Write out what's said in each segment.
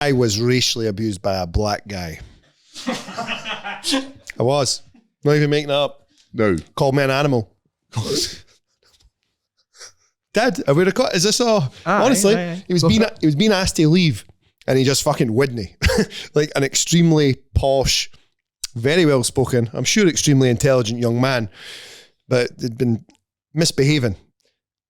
I was racially abused by a black guy. I was. Not even making it up. No. Called me an animal. Dad, I would have got. Is this all? Honestly, he was being asked to leave, and he just fucking wouldn't. Like an extremely posh, very well spoken, I'm sure extremely intelligent young man, but had been misbehaving.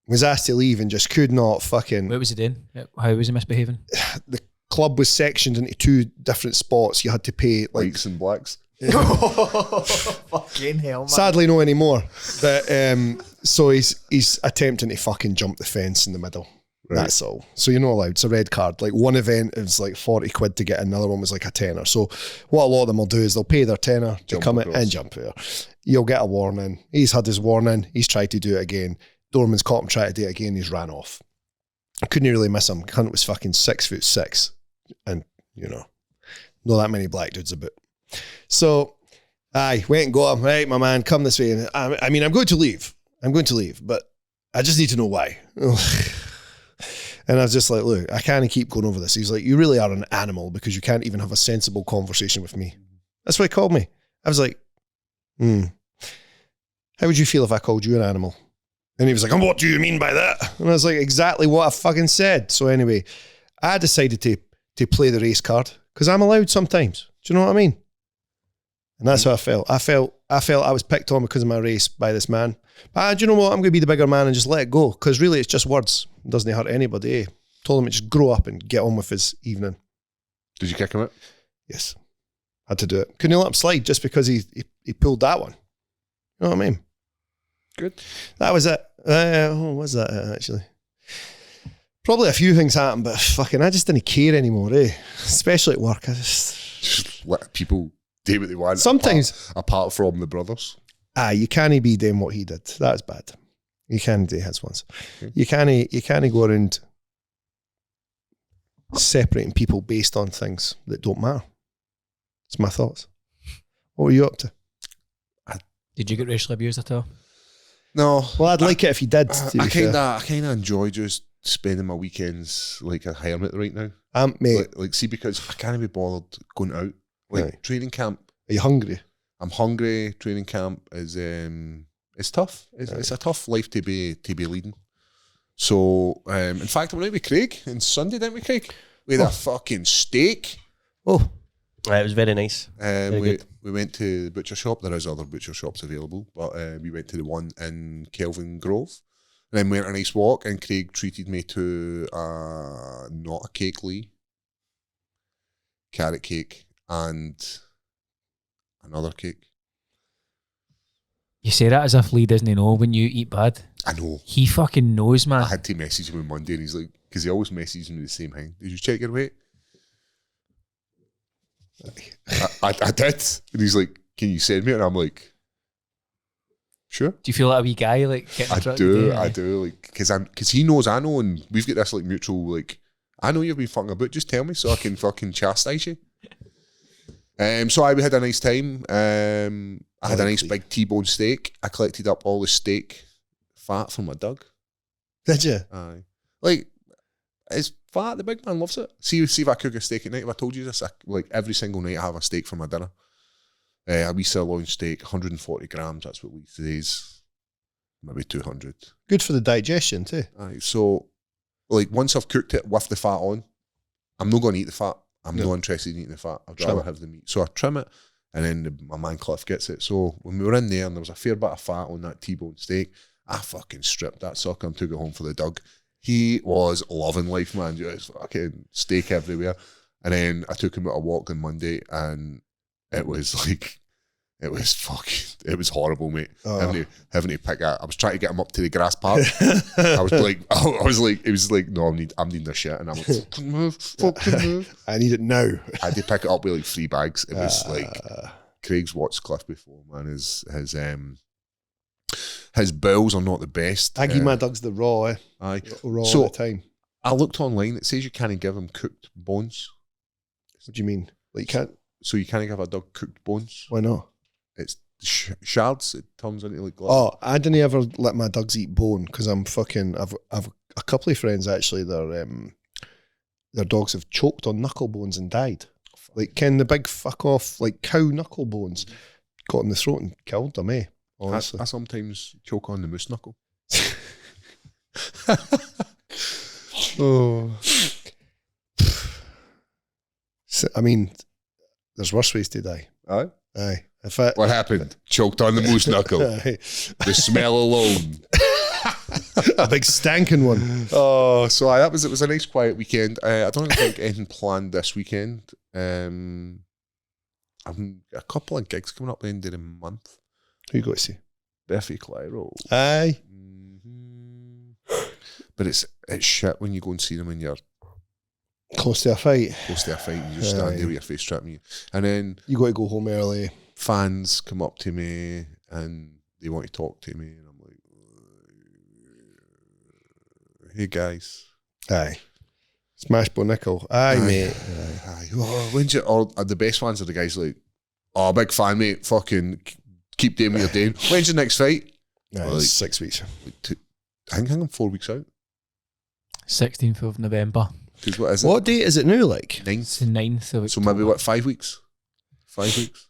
Was asked to leave and just could not fucking. What was he doing? How was he misbehaving? The club was sectioned into 2 different spots. You had to pay like Whites and blacks. Fucking hell, man. Sadly, no anymore. But so he's attempting to fucking jump the fence in the middle. Right. That's all. So you're not allowed. It's a red card. Like one event is like 40 quid to get in, another one was like a tenner. So what a lot of them will do is they'll pay their tenner to come in and jump there. You'll get a warning. He's had his warning. He's tried to do it again. Dorman's caught him trying to do it again. He's ran off. I couldn't really miss him. Cunt was fucking 6'6", and you know, not that many black dudes about. So I went and got him. Right, my man, come this way. And I mean, I'm going to leave, but I just need to know why. And I was just like, look, I can't keep going over this. He's like, you really are an animal because you can't even have a sensible conversation with me. That's what he called me. I was like, how would you feel if I called you an animal? And he was like, what do you mean by that? And I was like, exactly what I fucking said. So anyway, I decided to play the race card because I'm allowed sometimes. Do you know what I mean? And that's how I felt. I felt I was picked on because of my race by this man. But do you know what? I'm going to be the bigger man and just let it go. Because really, it's just words. It doesn't hurt anybody. Told him to just grow up and get on with his evening. Did you kick him out? Yes. Had to do it. Couldn't let him slide just because he pulled that one. You know what I mean? Good. That was it. What was that actually? Probably a few things happened, but fucking I just didn't care anymore, especially at work. I just let people do what they want. Sometimes. Apart from the brothers. You can't be doing what he did. That's bad. You can't do his ones. Okay. You can't go around separating people based on things that don't matter. It's my thoughts. What were you up to? Did you get racially abused at all? No. Well, I'd like it if you did. I kind of enjoy just spending my weekends like a hermit right now. Mate. Like, see, because I can't be bothered going out. Like right. Training camp. Are you hungry? I'm hungry. Training camp is it's tough. It's a tough life to be leading. So in fact, I went out with Craig on Sunday, didn't we, Craig? We had a fucking steak. Oh, it was very nice. We went to the butcher shop. There is other butcher shops available, but we went to the one in Kelvin Grove. And then we went a nice walk, and Craig treated me to not a cake, Lee, carrot cake, and another cake. You say that as if Lee doesn't know when you eat bad. I know. He fucking knows, man. I had to message him on Monday, and he's like, because he always messages me the same thing. Did you check your weight? I did. And he's like, can you send me it? And I'm like, sure. Do you feel like a wee guy? Like, I do. Like, because he knows I know, and we've got this like mutual, like, I know you've been fucking about, just tell me so I can fucking chastise you. So we had a nice time. I had a nice big T-bone steak. I collected up all the steak fat from my dog. Did you? Aye. Like, it's fat. The big man loves it. See if I cook a steak at night. If I told you this, like every single night I have a steak for my dinner. A wee sirloin steak, 140 grams. That's what we today's. Maybe 200. Good for the digestion too. Aye. So, like once I've cooked it with the fat on, I'm not going to eat the fat. I'm not interested in eating the fat. I'd rather have the meat. So I trim it, and then my man Cliff gets it. So when we were in there and there was a fair bit of fat on that T-bone steak, I fucking stripped that sucker and took it home for the dog. He was loving life, man. Just fucking steak everywhere. And then I took him out a walk on Monday, and it was horrible, mate. Having to pick out. I was trying to get him up to the grass park. I was like, it was like, no, I'm needing this shit. And I'm like, fucking move. I need it now. I had to pick it up with like 3 bags. It was like, Craig's watched Cliff before, man. His bowels are not the best. I give my dogs the raw, Aye. Raw all the time. I looked online. It says you can't give them cooked bones. What do you mean? Like you can't? So you can't give a dog cooked bones? Why not? It's shards. It turns into like glass. Oh, I didn't ever let my dogs eat bone because I've a couple of friends actually. They're their dogs have choked on knuckle bones and died. Like, ken the big fuck off, like cow knuckle bones, got in the throat and killed them, eh? Honestly. I sometimes choke on the moose knuckle. Oh. So, I mean, there's worse ways to die. Aye. Aye. What happened? Choked on the moose knuckle. Aye. The smell alone. A big stanking one. Oh, so aye, it was a nice quiet weekend. I don't think anything planned this weekend. I've a couple of gigs coming up at the end of the month. Who you got to see? Biffy Clyro. Aye. But it's shit when you go and see them and you're Close to a fight. close to a fight and you just stand there with your face stripping you. And then You got to go home early. fans come up to me and they want to talk to me and I'm like, hey guys. Aye. Smash Bo Nickel. Aye, mate. Aye. Oh, when's your, or the best fans are the guys like, oh, big fan, mate. Fucking keep doing what you're doing. When's your next fight? Aye, Like- 6 weeks. I think I'm 4 weeks out. 16th of November. 'Cause what is it? What date is it now, like? 9th. It's the 9th of So October. maybe what, 5 weeks? 5 weeks.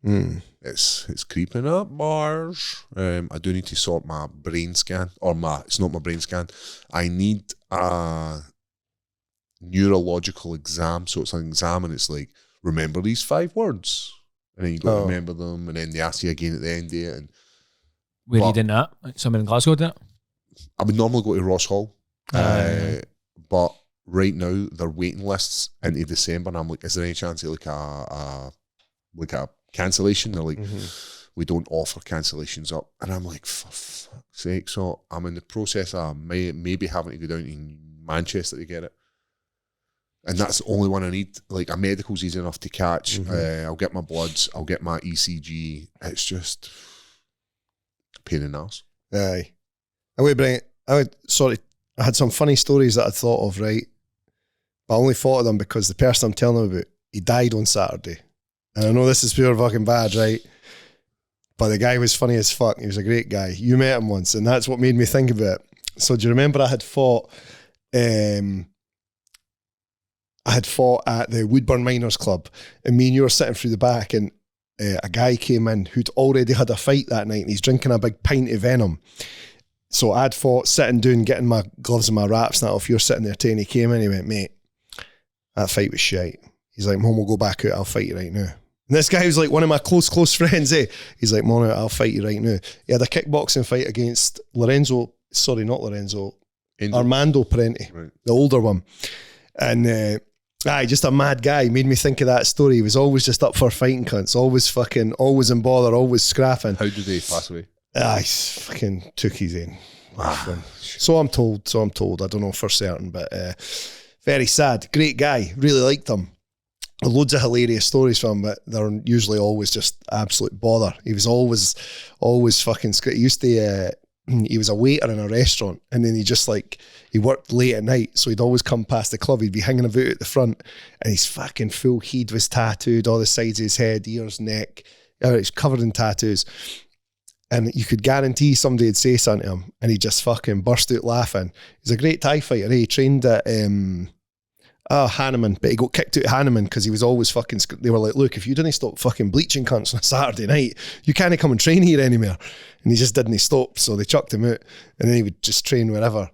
Mm. It's creeping up, Mars. I do need to sort my brain scan, or it's not my brain scan. I need a neurological exam. So it's an exam, and it's like, remember these 5 words, and then you got to Oh. remember them, and then they ask you again at the end of it. And Where But- you doing that? Someone in Glasgow did it? I would normally go to Ross Hall, Aye. but right now they're waiting lists into December, and I'm like, is there any chance of like a cancellation? They're like, we don't offer cancellations up, and I'm like, for fuck's sake. So I'm in the process of maybe having to go down to Manchester to get it, and that's the only one I need. Like a medical's easy enough to catch. I'll get my bloods, I'll get my ECG. It's just a pain in the ass. Aye. I had some funny stories that I thought of, right? But I only thought of them because the person I'm telling them about, he died on Saturday. And I know this is pure fucking bad, right? But the guy was funny as fuck. He was a great guy. You met him once, and that's what made me think about it. So do you remember I had fought at the Woodburn Miners Club, and me and you were sitting through the back, and a guy came in who'd already had a fight that night, and he's drinking a big pint of Venom. So I'd fought, sitting down, getting my gloves and my wraps and that off. You're sitting there too, and he came in and he went, mate, that fight was shite. He's like, Mom, we'll go back out, I'll fight you right now. And this guy was like one of my close friends, eh? He's like, Mom, I'll fight you right now. He had a kickboxing fight against Armando Parenti, Right. the older one. And just a mad guy. Made me think of that story. He was always just up for fighting cunts, always in bother, always scrapping. How did they pass away? He fucking took his in. So I'm told. I don't know for certain, but very sad. Great guy. Really liked him. Loads of hilarious stories from him, but they're usually always just absolute bother. He was always fucking. He used to. He was a waiter in a restaurant, and then he worked late at night, so he'd always come past the club. He'd be hanging about at the front, and his fucking full head was tattooed, all the sides of his head, ears, neck. He's covered in tattoos. And you could guarantee somebody would say something to him, and he just fucking burst out laughing. He's a great Thai fighter. He trained at Hanneman, but he got kicked out of Hanneman because he was always fucking. They were like, look, if you didn't stop fucking bleaching cunts on a Saturday night, you can't come and train here anymore. And he just didn't stop, so they chucked him out, and then he would just train wherever.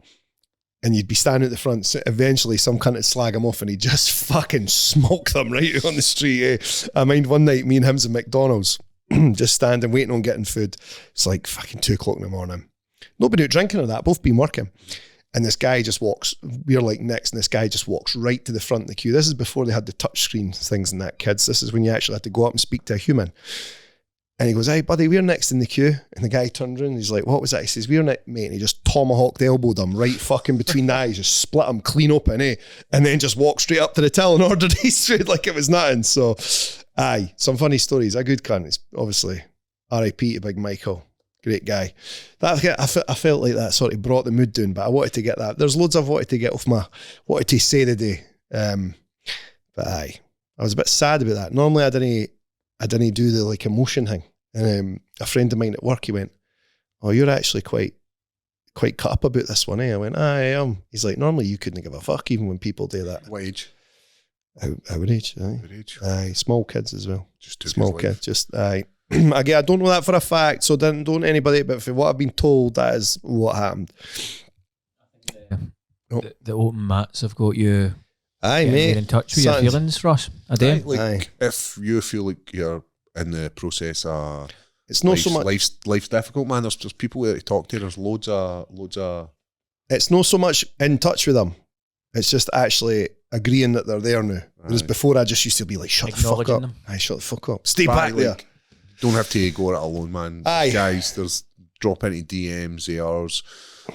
And you'd be standing at the front. So eventually, some cunt would slag him off, and he'd just fucking smoke them right out on the street. Eh? I mind one night, me and him's at McDonald's. Just standing, waiting on getting food. It's like fucking 2 o'clock in the morning. Nobody out drinking or that, both been working. And this guy just walks, we're like next, and this guy just walks right to the front of the queue. This is before they had the touch screen things and that, kids. This is when you actually had to go up and speak to a human. And he goes, hey, buddy, we're next in the queue. And the guy turned around and he's like, what was that? He says, we're next, mate. And he just tomahawked elbowed him right fucking between the eyes, just split him clean open, eh? And then just walked straight up to the till and ordered his food like it was nothing. So, aye, some funny stories. A good cunt. It's obviously R.I.P. to Big Michael. Great guy. I felt like that sort of brought the mood down, but I wanted to get that. There's loads I've wanted to get off wanted to say today. But aye, I was a bit sad about that. Normally I didn't do the like emotion thing. And a friend of mine at work, he went, oh, you're actually quite quite cut up about this one, eh? I went, I am. He's like, normally you couldn't give a fuck even when people do that. What age? Our age, aye. What age? Aye, small kids as well. Just took Small his kid, life. just aye. Again, I don't know that for a fact, so don't anybody, but for what I've been told, that is what happened. The open mats have got you Aye, getting mate. in touch with your Something's- feelings for us. I do. Aye, like, Aye. if you feel like you're in the process of It's not so much. life's difficult, man. There's people there to talk to. There's loads of It's not so much in touch with them. It's just actually agreeing that they're there now. Whereas Aye. before, I just used to be like, shut the fuck Acknowledging up. them. Aye, shut the fuck up. Stay Aye, back there. like, don't have to go at it alone, man. Aye. Guys, there's drop into DMs, ARs,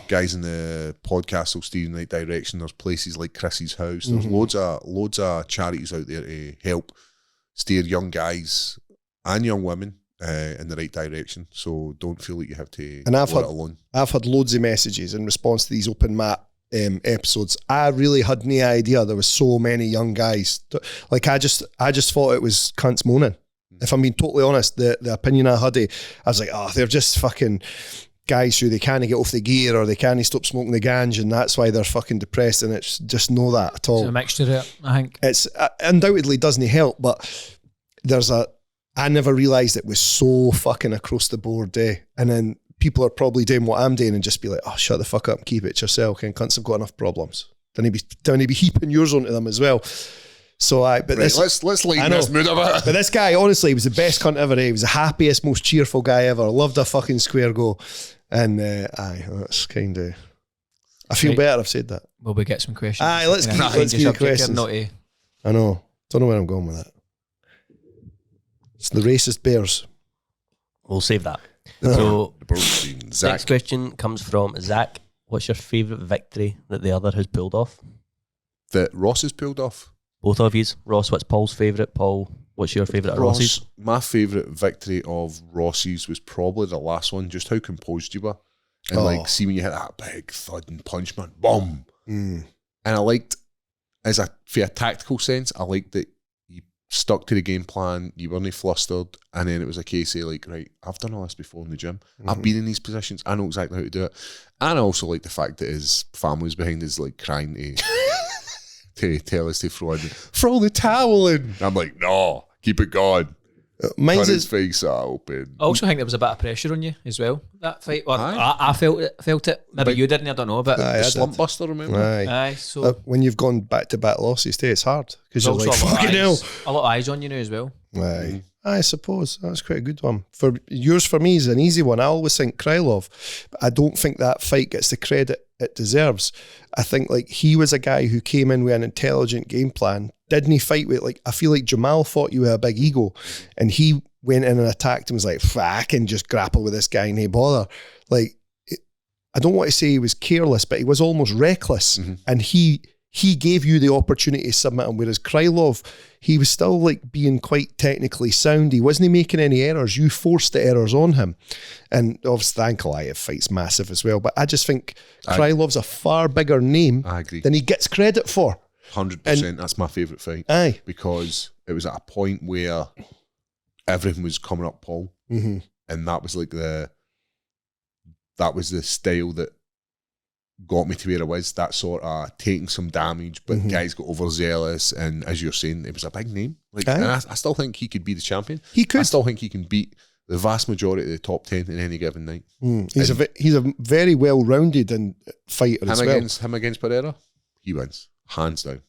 guys in the podcast will steer you in the right direction. There's places like Chrissy's House. There's loads of charities out there to help steer young guys and young women in the right direction. So don't feel like you have to And I've go at had- it alone. I've had loads of messages in response to these open mat episodes. I really had no idea there was so many young guys. Like I just thought it was cunts moaning. If I'm being totally honest, the opinion I had, I was like, oh, they're just fucking guys who they can't get off the gear or they can't stop smoking the ganj and that's why they're fucking depressed, and it's just no that at It's all. a mixture of it, I think. It's undoubtedly doesn't help, but I never realised it was so fucking across the board, and then people are probably doing what I'm doing and just be like, oh, shut the fuck up and keep it to yourself, and cunts have got enough problems. Don't you be heaping yours onto them as well. So but Right, this, let's I lighten know. this mood a bit. but this guy, honestly, was the best cunt ever. He was the happiest, most cheerful guy ever. Loved a fucking square go. And that's kind of, I feel Right. better I've said that. Will we get some questions? Aye, let's And keep- I think let's the keep subject here, questions. not to- I know. Don't know where I'm going with that. It's the racist bears. We'll save that. So, Zach, next question comes from Zach. What's your favourite victory that the other has pulled off? that Ross has pulled off. Both of yous. Ross, what's Paul's favourite? Paul, what's your favourite of Ross's? My favourite victory of Rossi's was probably the last one, just how composed you were. And like, see when you hit that big thud and punch, man, boom. And I liked, for a tactical sense, I liked that you stuck to the game plan, you weren't flustered, and then it was a case of like, right, I've done all this before in the gym. I've been in these positions, I know exactly how to do it. And I also like the fact that his family's behind us like crying to tell us to throw the towel in. I'm like, no, keep it going. Mine's Cut his is, face open. I also think there was a bit of pressure on you as well, that fight. Well, Aye. I felt it. Maybe But- you didn't, I don't know. But Aye, The I slump did. buster, remember? Aye. so When you've gone back-to-back losses too, it's hard because you're there's like, also a lot of fucking hell. eyes- a lot of eyes on you now as well. Aye. I suppose that's quite a good one. For yours, for me, is an easy one. I always think Krylov, but I don't think that fight gets the credit it deserves. I think like he was a guy who came in with an intelligent game plan. Didn't he fight with like? I feel like Jamal fought you with a big ego, and he went in and attacked and was like, I can just grapple with this guy, no bother. Like, I don't want to say he was careless, but he was almost reckless, and he gave you the opportunity to submit him. Whereas Krylov, he was still like being quite technically sound. He wasn't making any errors. You forced the errors on him. And obviously the Ankalaev fight's massive as well. But I just think Krylov's a far bigger name I agree. than he gets credit for. 100%. That's my favourite fight. Aye. Because it was at a point where everything was coming up Paul. Mm-hmm. And that was like the style that got me to where I was, that sort of taking some damage, but guys got overzealous, and as you're saying, it was a big name. Like, Aye. and I still think he could be the champion. He I could. still think he can beat the vast majority of the top 10 in any given night. He's a very well-rounded and fighter as well. Him against Pereira, he wins, hands down.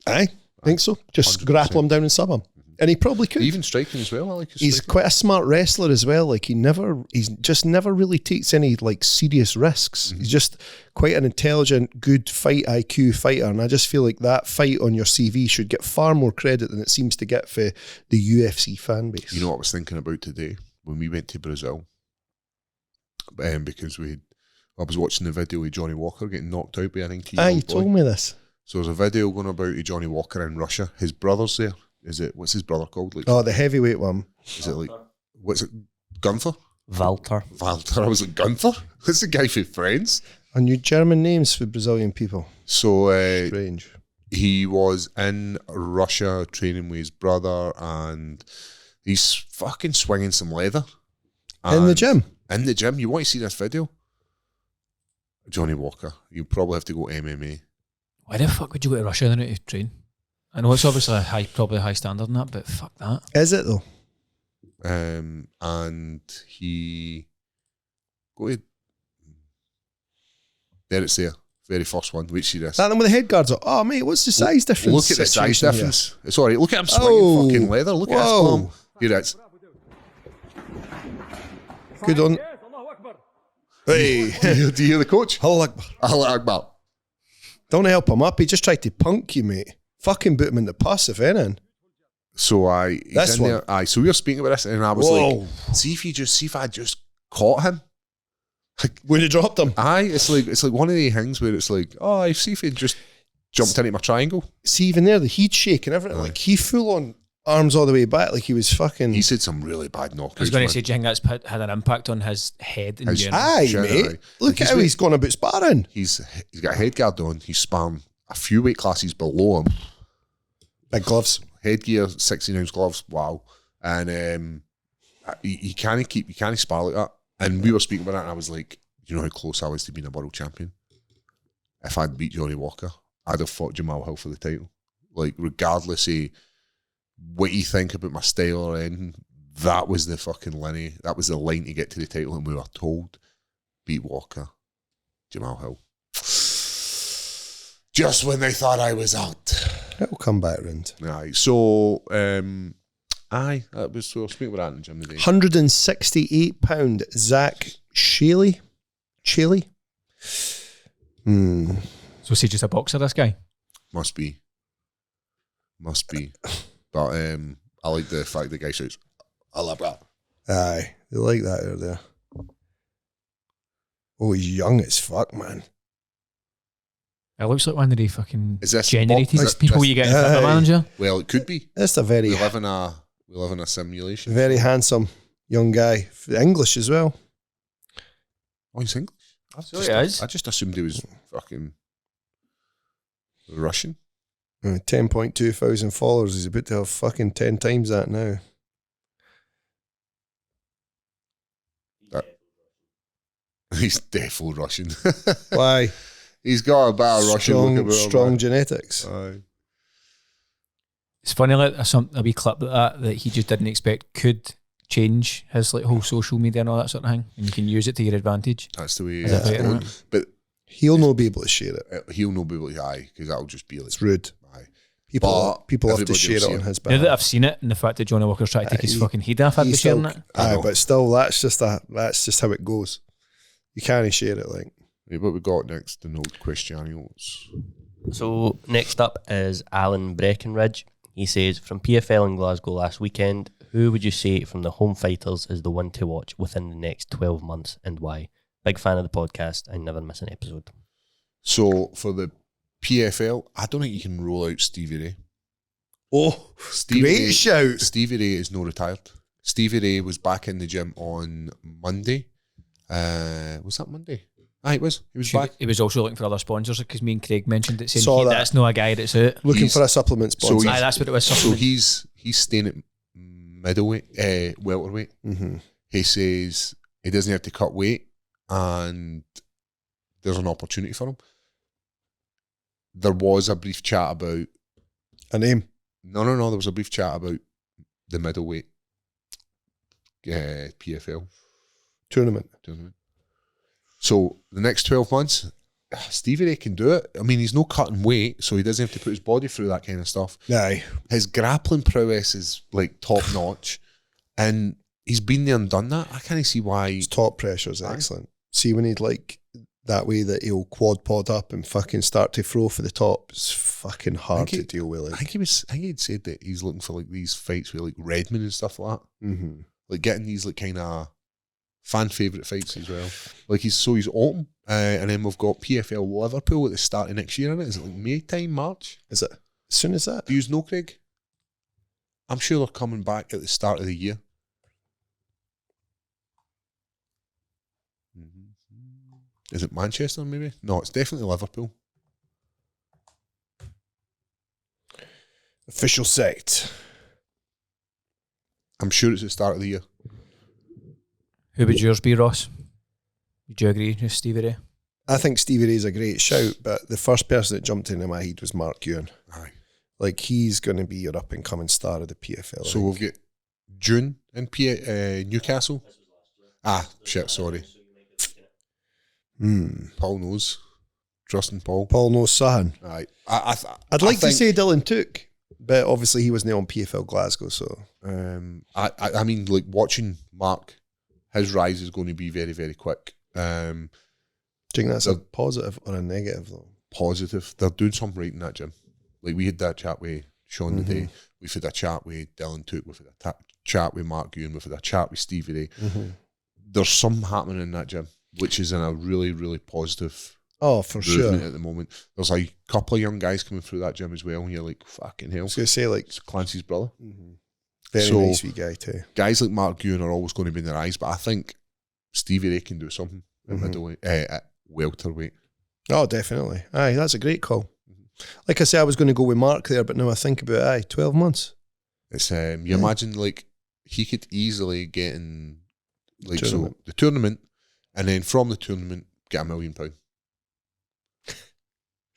Aye, think so. Just 100%. grapple him down and sub him. And he probably could. Even striking as well. I like his He's striking. quite a smart wrestler as well. Like he's just never really takes any like serious risks. He's just quite an intelligent, good fight IQ fighter. And I just feel like that fight on your CV should get far more credit than it seems to get for the UFC fan base. You know what I was thinking about today when we went to Brazil? Because I was watching the video of Johnny Walker getting knocked out by a 19-year-old Aye, you boy. told me this. So there's a video going about of Johnny Walker in Russia. His brother's there. What's his brother called? Like, Oh, the heavyweight one. is it like, what's it? Gunther? Walter. Walter. I was like, Gunther? That's the guy for Friends. And new German names for Brazilian people. So Strange. he was in Russia training with his brother, and he's fucking swinging some leather. In the And- gym. In the gym. You want to see this video? Johnny Walker. You probably have to go MMA. Why the fuck would you go to Russia then to train? I know it's obviously probably a high standard in that, but fuck that. Is it though? And he go ahead. There it's there. Very first one. Which he does. That one with the head guards on. Oh mate, what's the size difference? Look at the size situation difference. It's alright. Look at him swinging fucking leather. Look at Whoa. his palm. Here it is. here? Good on. Hey, Do you hear the coach? Hello, Akbar. Allah Akbar. Don't help him up. He just tried to punk you, mate. Fucking boot him in the pus, if anything. So he's This in one. there. So we were speaking about this, and I was Whoa. like, see if I just caught him. Would you dropped him? It's like one of the things where it's like, oh, see if he just jumped into my triangle. See, even there, the heat shake and everything. Like, he full on arms all the way back, like he was fucking. He said some really bad knockouts. I was going man. to say, do you think that's had an impact on his head? And His- you Aye, Sure, mate. aye. Look Like, at how he's gone about sparring. He's got a head guard on. He's sparring a few weight classes below him. Big gloves. Headgear, 16-ounce gloves. Wow. And you can't spar like that. And we were speaking about that, and I was like, you know how close I was to being a world champion? If I'd beat Johnny Walker, I'd have fought Jamal Hill for the title. Like, regardless of what you think about my style or anything, that was the fucking lineage. That was the line to get to the title, and we were told, beat Walker, Jamal Hill. Just when they thought I was out. It'll come back round. Aye. So, that was, so speaking about that in the gym today. £168, Zach Shaley. Hmm. So is he just a boxer, this guy? Must be. But I like the fact the guy shouts, I love that. Aye, they like that out there. Oh, he's young as fuck, man. It looks like one of the fucking Is this generated box- people this- you get in Football Aye. Manager. Well, it could be. That's a very, We live in a simulation. very handsome young guy. English as well. Oh, he's English? So he is. I just assumed he was fucking Russian. 10.2 thousand followers. He's about to have fucking 10 times that now. He's defo Russian. Why? He's got a bit of Russian look about him. strong genetics. Aye. It's funny, like a wee clip like that he just didn't expect could change his like whole social media and all that sort of thing, and you can use it to your advantage. That's the way Is it it's right or going. not? But He'll not be able to share it. he'll not be able to, aye, because that'll just be like, It's rude. aye. People But have to everybody share will it see on it. his Now that behalf. I've seen it, and the fact that Johnny Walker's trying to take his he- fucking head off, I'd be He's sharing still, it. I aye, know. but still, that's just how it goes. You can't share it like. Yeah, what we got next? The old questionnaires. So next up is Alan Breckenridge. He says, from PFL in Glasgow last weekend, who would you say from the home fighters is the one to watch within the next 12 months and why? Big fan of the podcast. I never miss an episode. So for the PFL, I don't think you can roll out Stevie Ray. Oh, great shout. Stevie Ray is no retired. Stevie Ray was back in the gym on Monday. Was that Monday? Aye, it was. He was back. He was also looking for other sponsors because me and Craig mentioned it, saying Saw that. that's not a guy that's out. Looking He's- for a supplement sponsor. Aye, that's what it was. So Supplement. he's staying at middleweight, welterweight. Mm-hmm. He says he doesn't have to cut weight and there's an opportunity for him. There was a brief chat about A name. No. There was a brief chat about the middleweight PFL Tournament. tournament. So the next 12 months, Stevie Ray can do it. I mean, he's no cutting weight, so he doesn't have to put his body through that kind of stuff. Aye. His grappling prowess is like top notch, and he's been there and done that. I can't see why. His top pressure is Aye. excellent. See when he'd like that way that he'll quad pod up and fucking start to throw for the top. It's fucking hard think to he- deal with. I Like. think he'd said that he's looking for like these fights with like Redmond and stuff like that. Mm-hmm. Like getting these like kind of fan favourite fights as well. Like he's open. And then we've got PFL Liverpool at the start of next year, isn't it? Is it like May time, March? Is it as soon as that? Do you know, Craig? I'm sure they're coming back at the start of the year. Is it Manchester maybe? No, it's definitely Liverpool. Official site. I'm sure it's the start of the year. Who would yours be, Ross? Would you agree with Stevie Ray? I think Stevie Ray's a great shout, but the first person that jumped into my head was Mark Ewan. Aye. Like, he's going to be your up and coming star of the PFL. So we've got June in Newcastle. Shit, sorry. Paul knows. Justin Paul. Paul knows Sahan. Aye. I'd like to say Dylan Took, but obviously he wasn't on PFL Glasgow, so. I mean, like, watching Mark, his rise is going to be very, very quick. Do you think that's a positive or a negative, though? Positive. They're doing something right in that gym. Like, we had that chat with Sean today. We've had a chat with Dylan Took. We've had a chat with Mark Ewan. We've had a chat with Stevie Ray. There's something happening in that gym, which is in a really, really positive for sure. at the moment. There's a couple of young guys coming through that gym as well, and you're like, fucking hell. I was going to say, like, It's Clancy's brother. very nice wee guy, too. Guys like Mark Ewan are always going to be in their eyes, but I think Stevie Ray can do something at middleweight, at welterweight. Oh, definitely. Aye, that's a great call. Like I said, I was going to go with Mark there, but now I think about it, 12 months. It's you imagine, like, he could easily get in, like, Tournament. so the tournament, and then from the tournament get £1 million.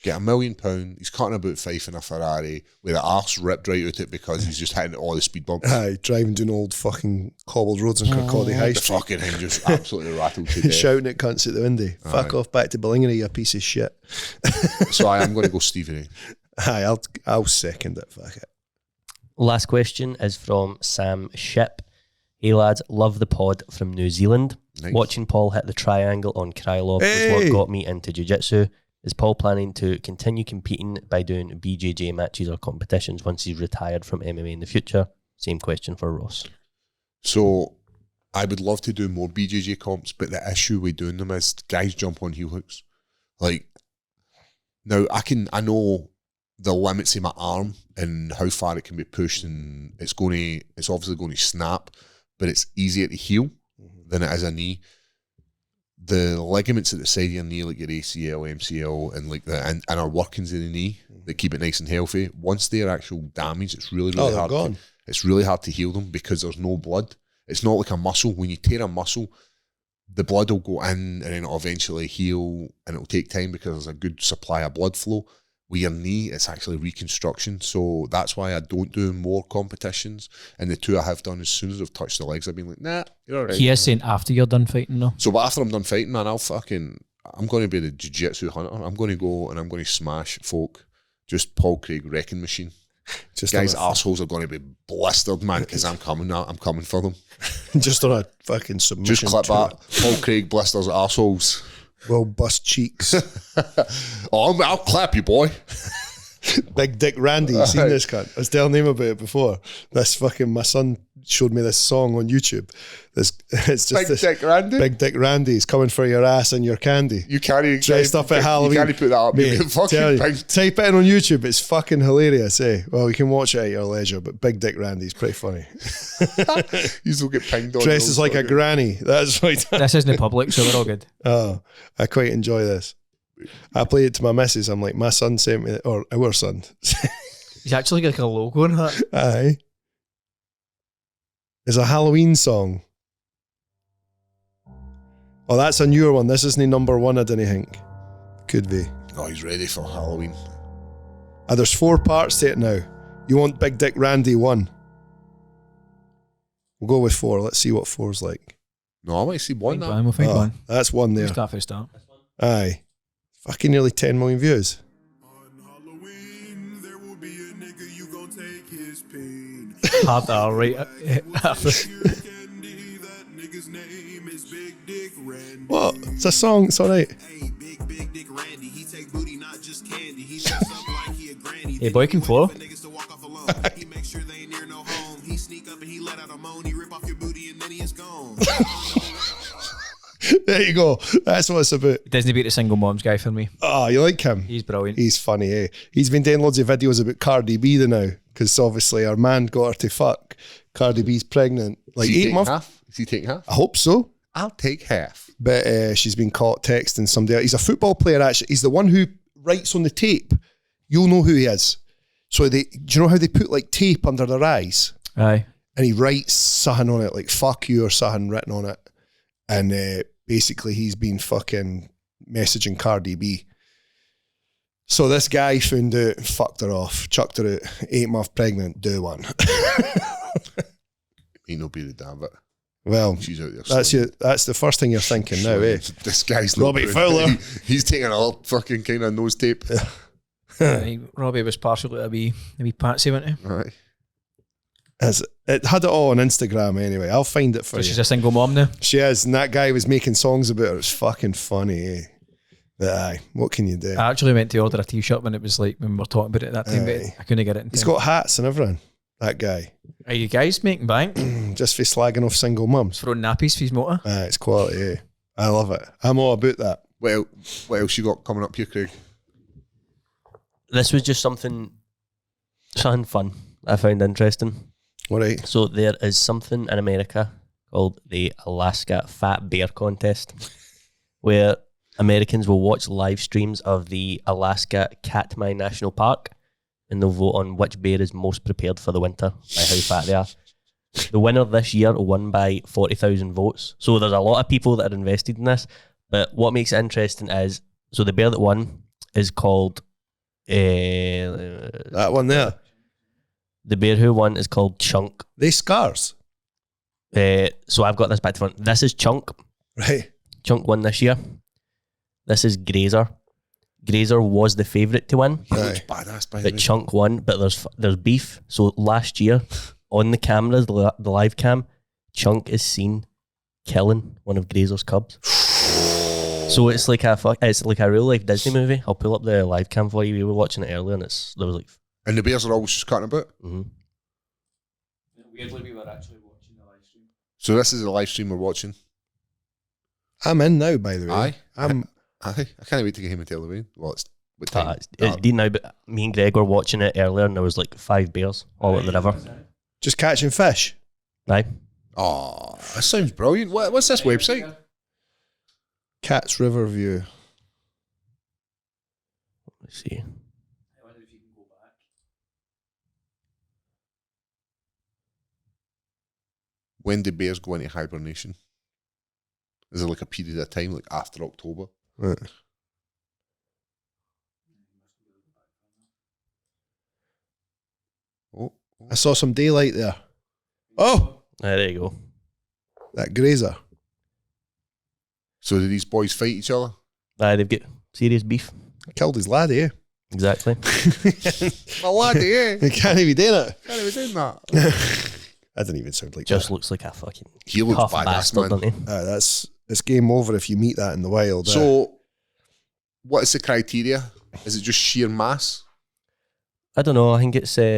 Get £1 million. He's cutting about Fife in a Ferrari with the arse ripped right out it because he's just hitting all the speed bumps. Aye, driving down old fucking cobbled roads in Kirkcaldy High The Street. fucking thing just absolutely rattled to death. Shouting at cunts at the window. Fuck off back to Ballingery, you piece of shit. So I am going to go Stevie Ray. Aye, I'll second it. Fuck it. Last question is from Sam Ship. Hey lads, love the pod from New Zealand. Nice. Watching Paul hit the triangle on Krylov was Hey! what got me into jiu-jitsu. Is Paul planning to continue competing by doing BJJ matches or competitions once he's retired from MMA in the future? Same question for Ross. So I would love to do more BJJ comps, but the issue with doing them is guys jump on heel hooks. Like, now I know the limits of my arm and how far it can be pushed, and it's obviously going to snap, but it's easier to heal than it is a knee. The ligaments at the side of your knee, like your ACL, MCL, and like and our workings in the knee that keep it nice and healthy. Once they're actual damaged, it's really they're hard. gone. It's really hard to heal them because there's no blood. It's not like a muscle. When you tear a muscle, the blood will go in and then it'll eventually heal, and it'll take time because there's a good supply of blood flow. With your knee, it's actually reconstruction. So that's why I don't do more competitions. And the two I have done, as soon as I've touched the legs, I've been like, nah, you're all right. He is saying after you're done fighting, though. So but after I'm done fighting, man, I'm going to be the jiu-jitsu hunter. I'm going to go and I'm going to smash folk. Just Paul Craig wrecking machine. Just Guys' on assholes are going to be blistered, man, because I'm coming now. I'm coming for them. just on a fucking submission. Just clip tour. that. Paul Craig blisters assholes. Well, bust cheeks. I'll clap you, boy. Big Dick Randy, you seen this cunt? I was telling him about it before. This fucking, my son showed me this song on YouTube. It's just Big Dick Randy? Big Dick Randy's coming for your ass and your candy. You can't Dressed up at Halloween. You can't put that up. Mate, You fucking tell you, big. type it in on YouTube. It's fucking hilarious, eh? Well, you can watch it at your leisure, but Big Dick Randy's pretty funny. You still get pinged on. Dresses like a granny. That's right. This isn't public, so we're all good. Oh, I quite enjoy this. I play it to my missus. I'm like, my son sent me, or our son. He's actually got like a logo on that. Aye. It's a Halloween song. Oh, that's a newer one. This isn't number one, I didn't think. Could be. Oh, he's ready for Halloween. There's 4 parts to it now. You want Big Dick Randy 1? We'll go with 4. Let's see what 4's like. No, I might see one Find now. one, we'll find one. That's one there. Start for a start. Aye. Fucking nearly 10 million views. Halloween, there will be a nigga, you gon' take his pain. Hard to right after. Candy, that nigga's name is Big Dick Randy. What? It's a song. It's all right. Hey, Big Dick Randy, he take booty, not just candy. He shuts up like he a granny. Hey, boy can flow. Niggas to walk off alone. He make sure they ain't near no home. He sneak up and he let out a moan. He rip off your booty and then he is gone. There you go. That's what it's about. Disney beat the single moms guy for me. Oh, you like him? He's brilliant. He's funny, eh? He's been doing loads of videos about Cardi B the now, because obviously our man got her to fuck. Cardi B's pregnant. Like Is he 8 taking months. half? Is he taking half? I hope so. I'll take half. But she's been caught texting somebody else. He's a football player, actually. He's the one who writes on the tape. You'll know who he is. So do you know how they put like tape under their eyes? Aye. And he writes something on it, like fuck you or something written on it. And basically he's been fucking messaging Cardi B. So this guy found out, fucked her off, chucked her out, 8 month pregnant, do one. Ain't no beard damn it. Well, She's out there. that's the first thing you're thinking now, eh? This guy's Robbie not Fowler. He's taking a little fucking kind of nose tape. I think Robbie was partially a wee patsy, wasn't he? Right. It had it all on Instagram anyway. I'll find it for So you. she's a single mom now. She is, and that guy was making songs about her. It was fucking funny, eh? But aye, what can you do? I actually went to order a t-shirt when it was like when we were talking about it at that time, Aye. but I couldn't get it in He's time. got hats and everything, that guy. Are you guys making bank? Just for slagging off single mums. Throwing nappies for his motor? Aye, it's quality, eh? I love it. I'm all about that. Well, what else you got coming up here, Craig? This was just something fun I found interesting. All right. So there is something in America called the Alaska Fat Bear Contest, where Americans will watch live streams of the Alaska Katmai National Park, and they'll vote on which bear is most prepared for the winter by how fat they are. The winner this year won by 40,000 votes. So there's a lot of people that are invested in this. But what makes it interesting is, so the bear that won is called, That one there. the bear who won is called Chunk. They scars. So I've got this back to front. This is Chunk. Right. Chunk won this year. This is Grazer. Grazer was the favourite to win, He looks badass, by the but way. Chunk won. But there's beef. So last year, on the cameras, the live cam, Chunk is seen killing one of Grazer's cubs. So it's like a real life Disney movie. I'll pull up the live cam for you. We were watching it earlier, and there was like. And the bears are always just cutting about. Mm-hmm. Weirdly, we were actually watching the live stream. So this is a live stream we're watching. I'm in now, by the way. Aye. I'm I can't wait to get him a television. Well, it's what time? It's Dean now, but me and Greg were watching it earlier, and there was like 5 bears all at the river. just catching fish. Aye. Oh, that sounds brilliant. What's this website? Cats River View. Let's see. When do bears go into hibernation? Is there like a period of time, like after October? Right. Oh, I saw some daylight there. Oh, There you go. that grazer. so do these boys fight each other? Aye, they've got serious beef. Killed his laddie, eh? Exactly. My laddie, eh? He can't even do it. Can't even do that. That didn't even sound like Just that. looks like a fucking He looks tough badass, bastard, man. doesn't he? It's game over if you meet that in the wild. eh? So, what is the criteria? Is it just sheer mass? I don't know. I think it's I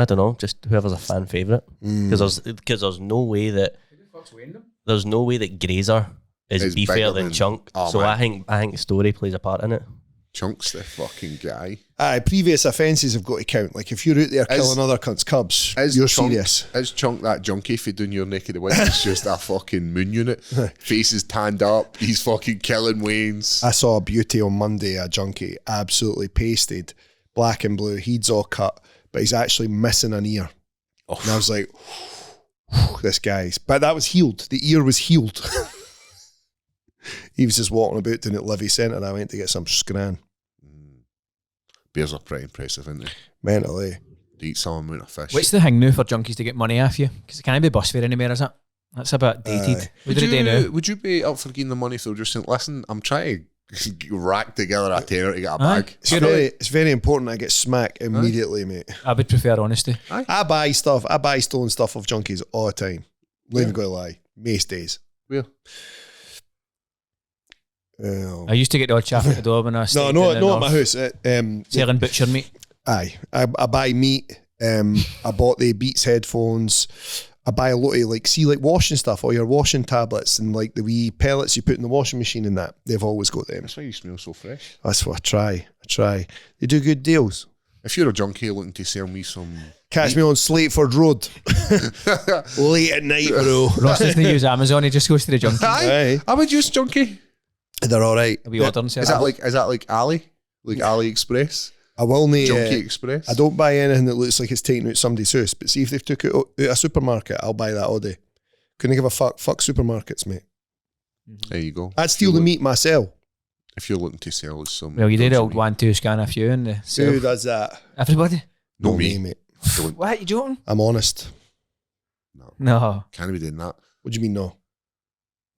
don't know. Just whoever's a fan favorite. Because there's no way that Grazer is Is beefier bigger than than- Chunk. Oh, So man. I think story plays a part in it. Chunk's the fucking guy. Aye, previous offences have got to count. Like if you're out there Is- killing other cunts' cubs, Is you're Chunk, serious. Is Chunk that junkie for doing your neck of the woods? It's just a fucking moon unit. Face is tanned up. He's fucking killing Waynes. I saw a beauty on Monday, a junkie, absolutely pasted, black and blue. He's all cut, but he's actually missing an ear. And I was like, this guy's. But that was healed. The ear was healed. He was just walking about down at Livy Centre. I went to get some scran. Bears are pretty impressive, aren't they? Mentally. They eat some amount of fish. What's the thing now for junkies to get money off you? Because it can't be bus fare anymore, is it? That's a bit dated. Aye. What do they do now? Would you be up for getting the money if they were just saying, listen, I'm trying to rack together a tenner to get a Aye. bag? It's very important I get smack immediately, mate. I would prefer honesty. I buy stolen stuff off junkies all the time. Not even going to lie. Most days. Where? Oh. I used to get the odd chaff at the door when I No, stayed no, in the not at my north, house. selling butcher meat. Aye, I buy meat. I bought the Beats headphones. I buy a lot of like washing stuff, all your washing tablets and like the wee pellets you put in the washing machine and that. They've always got them. That's why you smell so fresh. That's what I try. They do good deals. If you're a junkie looking to sell me some... Catch me on Slateford Road. Late at night, bro. Ross doesn't use Amazon, he just goes to the junkie. Aye. I'm a juice junkie. They're all right. He'll be ordering Is that like Ali? Like AliExpress? I will need. Junkie Express? I don't buy anything that looks like it's taken out somebody's house. But see if they've took it out a supermarket, I'll buy that all day. Couldn't give a fuck. Fuck supermarkets, mate. There you go. I'd steal the meat myself. If you're looking to sell some... Well, you did goods, old 1-2 scan a few in the Who self. does that? Everybody? No, me. mate. Don't. What, you joking? I'm honest. No. Can't be doing that. What do you mean no?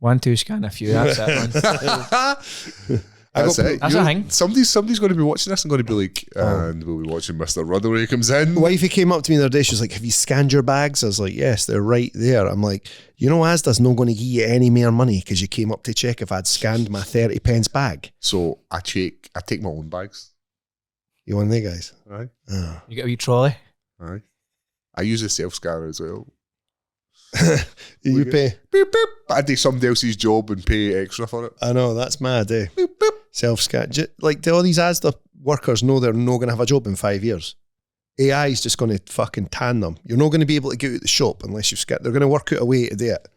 1-2 scan a few, that's it, man. That's it. That's a thing. Somebody's going to be watching this and going to be like, and we'll be watching Mr. Ruddle when he comes in. Wifey came up to me the other day. She was like, "Have you scanned your bags?" I was like, "Yes, they're right there." I'm like, "You know, Asda's not going to give you any more money because you came up to check if I'd scanned my 30 pence bag." So I take my own bags. You one of they guys? Aye. Oh. You get a wee trolley. Aye. I use a self-scanner as well. You pay. Beep, beep. I do somebody else's job and pay extra for it. I know, that's mad, eh? Beep, beep. Self-scan. Like, do all these Asda workers know they're not going to have a job in 5 years? AI is just going to fucking tan them. You're not going to be able to get out the shop unless you've scanned. They're going to work out a way to do it.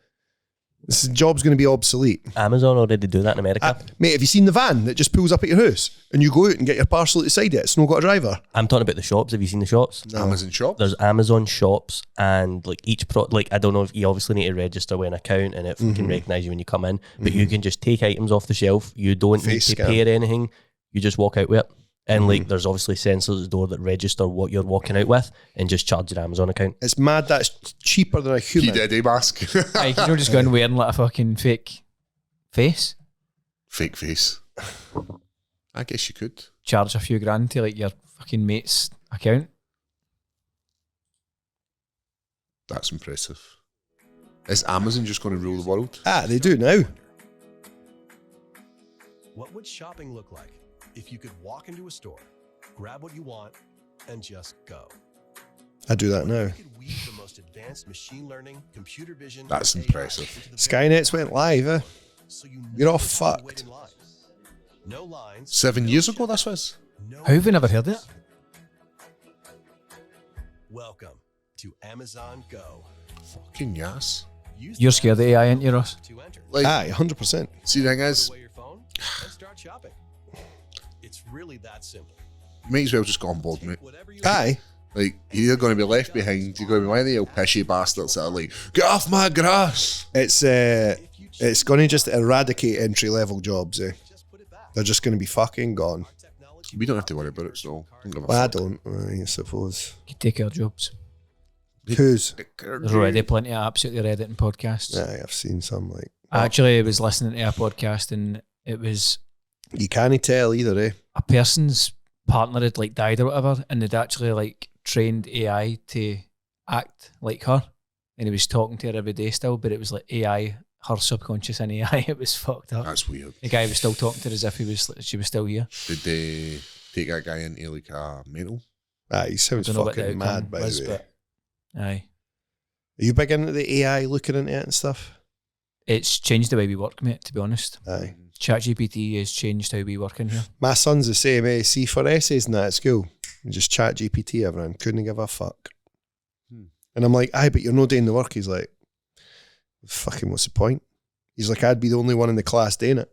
This job's going to be obsolete. Amazon already do that in America. Mate, have you seen the van that just pulls up at your house and you go out and get your parcel outside it? It's not got a driver. I'm talking about the shops. Have you seen the shops? No. Amazon shop. There's Amazon shops, and like each like I don't know if you obviously need to register with an account and it can recognise you when you come in, but you can just take items off the shelf. You don't Face need to scan. pay or anything. You just walk out with it. And like there's obviously sensors at the door that register what you're walking out with and just charge your Amazon account. It's mad that it's cheaper than a P. human. Diddy mask. Like, you don't just go in wearing like a fucking fake face. Fake face. I guess you could. Charge a few grand to like your fucking mate's account. That's impressive. Is Amazon just going to rule the world? Ah, they do now. What would shopping look like if you could walk into a store, grab what you want, and just go? I do that now. You could weave the most advanced machine learning, computer vision. That's and AI impressive. into the Skynet's went live, eh? so you You're all never have to wait fucked. in line. No lines. 7 years ago, this was. No How have we never heard it? Welcome to Amazon Go. Fucking yes. Use You're the scared of AI, aren't you, Ross? to enter. Like, Aye, 100%. see, the thing Put is, away your phone and start shopping. It's really that simple. you might as well just go on board, mate. Whatever you Aye. Like, you're either going to be left behind, you're going to be one of the old pishy bastards that are like, get off my grass. It's going to just eradicate entry-level jobs, eh? just put it back. They're just going to be fucking gone. Technology We don't have to worry about it, so don't give a Well, I fuck. don't, I suppose. You take our jobs. Who's? There's already plenty of apps out there editing podcasts. Aye, I've seen some, like... I actually was listening to a podcast and it was You can't tell either, eh? a person's partner had like died or whatever, and they'd actually like trained AI to act like her, and he was talking to her every day still, but it was like AI, her subconscious in AI. It was fucked up. That's weird. The guy was still talking to her as if she was still here. Did they take that guy into like a mental? Aye, he sounds Don't know what the fucking outcome mad, by was, the way. but aye, Are you big into the AI looking into it and stuff? it's changed the way we work, mate. To be honest, Aye. ChatGPT has changed how we work in here. My son's the same, eh? See, for essays and that at school, you just chat GPT everyone. Couldn't give a fuck. And I'm like, aye, but you're not doing the work. He's like, fucking what's the point? He's like, I'd be the only one in the class doing it.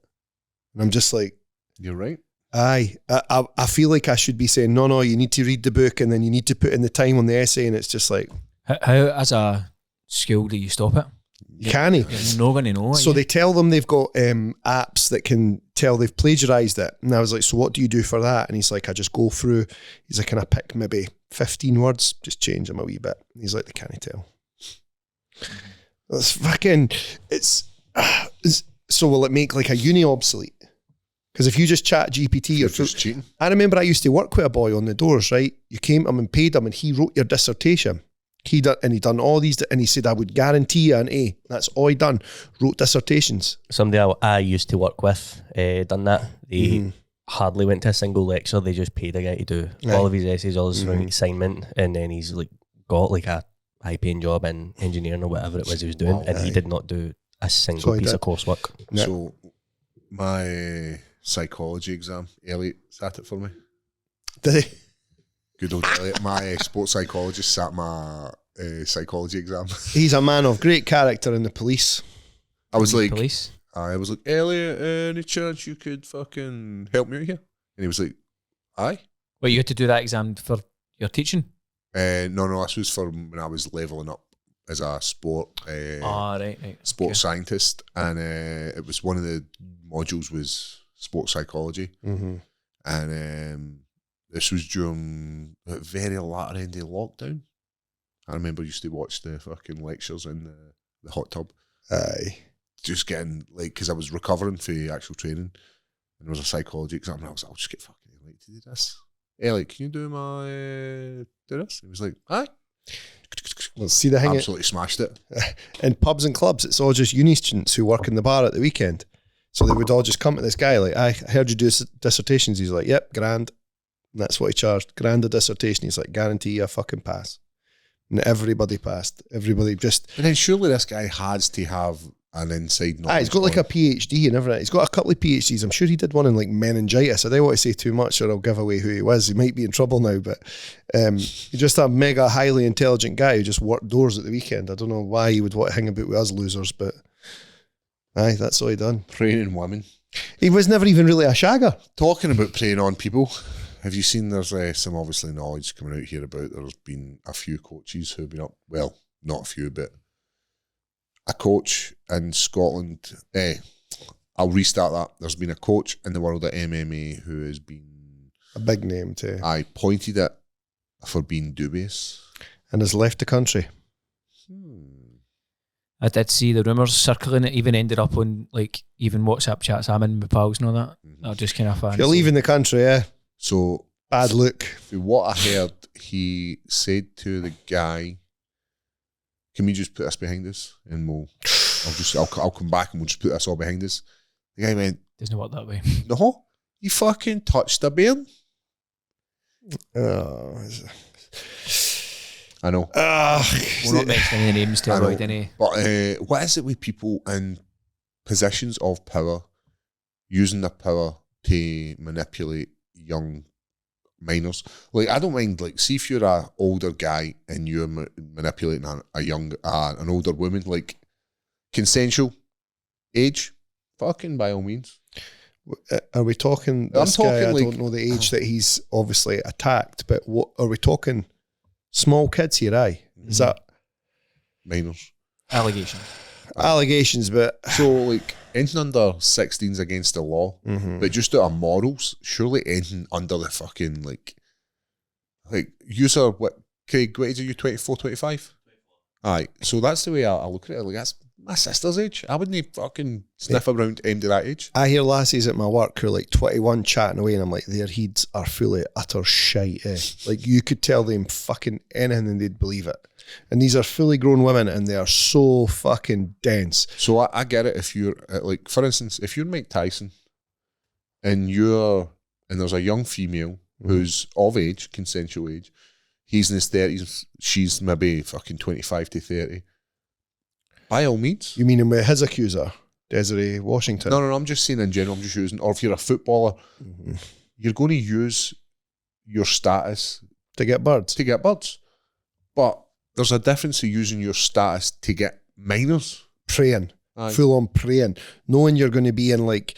And I'm just like, You're right. aye. I feel like I should be saying, no, you need to read the book and then you need to put in the time on the essay. And it's just like, How as a school do you stop it? you can't. You're not going to know. So they tell them they've got apps that can tell they've plagiarized it. And I was like, so what do you do for that? And he's like, I just go through. He's like, can I pick maybe 15 words, just change them a wee bit? And he's like, they can't tell. That's fucking, it's so will it make like a uni obsolete? Because if you just chat GPT, You're you're just cheating. I remember I used to work with a boy on the doors, right? You came to him and paid him and he wrote your dissertation. He done all these, and he said, I would guarantee you an A. That's all he done. Wrote dissertations. Somebody I used to work with done that. They hardly went to a single lecture. They just paid a guy to do all of his essays, all his assignment, and then he's like got like a high paying job in engineering or whatever it was he was doing, and he did not do a single So he piece did. of coursework. Yeah. So my psychology exam, Elliot sat it for me. Did he? Good old Elliot. My sports psychologist sat my psychology exam. He's a man of great character in the police. I was like, police. Elliot, any chance you could fucking help me out here? And he was like, aye. Well, you had to do that exam for your teaching. No, this was for when I was leveling up as a sport Right. sports scientist, and it was one of the modules was sports psychology, Mm-hmm. and this was during the very latter end of lockdown. I remember I used to watch the fucking lectures in the hot tub, Aye. just getting like, because I was recovering for actual training, and there was a psychology exam, and I was like, I'll just get fucking Elliot to do this. Elliot, can you do this? He was like, aye. Well, see the thing Absolutely smashed it. in pubs and clubs, it's all just uni students who work in the bar at the weekend. So they would all just come to this guy like, I heard you do dissertations. He's like, yep, grand. And that's what he charged. Grand a dissertation. He's like, guarantee you a fucking pass. And everybody passed. Everybody just... But then surely this guy has to have an inside knowledge. he's got like on- a PhD and everything. He's got a couple of PhDs. I'm sure he did one in like meningitis. I don't want to say too much or I'll give away who he was. He might be in trouble now, but he's just a mega highly intelligent guy who just worked doors at the weekend. I don't know why he would want to hang about with us losers, but aye, that's all he done. preying on women. He was never even really a shagger. Talking about preying on people, have you seen there's some obviously knowledge coming out here about there's been a few coaches who have been up, well, not a few, but a coach in Scotland, I'll restart that. There's been a coach in the world of MMA who has been, A big name too. I pointed at for being dubious. And has left the country. I did see the rumours circling. It even ended up on like even WhatsApp chats I'm in with pals and all that. I just kind of If you're leaving the country, So bad look. from what I heard, he said to the guy, "Can we just put this behind us, and I'll come back and we'll just put this all behind us." The guy went, Doesn't work that way. "No, you fucking touched a bairn." Oh, I know, We're not mentioning any names to I know. avoid any. but what is it with people in positions of power using their power to manipulate young minors? Like, I don't mind. Like, see if you're a older guy and you're manipulating an older woman, like consensual age, fucking by all means. are we talking? I'm This guy, talking I like- don't know the age that he's obviously attacked, but what are we talking? Small kids here, aye? Is that Minors. Allegation. allegations? But So, like, anything under 16's against the law, but just out of morals, surely anything under the fucking, like user, what, Craig, what age are you, 24, 25? Aye, so that's the way I look at it. Like, that's my sister's age. I wouldn't fucking sniff around aimed at that age. I hear lassies at my work who are like 21 chatting away, and I'm like, their heads are full of utter shite. Like, you could tell them fucking anything and they'd believe it. And these are fully grown women, and they are so fucking dense. So I get it if you're, like, for instance, if you're Mike Tyson and there's a young female who's of age, consensual age, he's in his 30s, she's maybe fucking 25 to 30. By all means. You mean him with his accuser, Desiree Washington? No, I'm just saying in general, I'm just using, or if you're a footballer, you're going to use your status To get birds. to get birds. But there's a difference to using your status to get minors. Praying. Aye. Full on praying. Knowing you're going to be in like,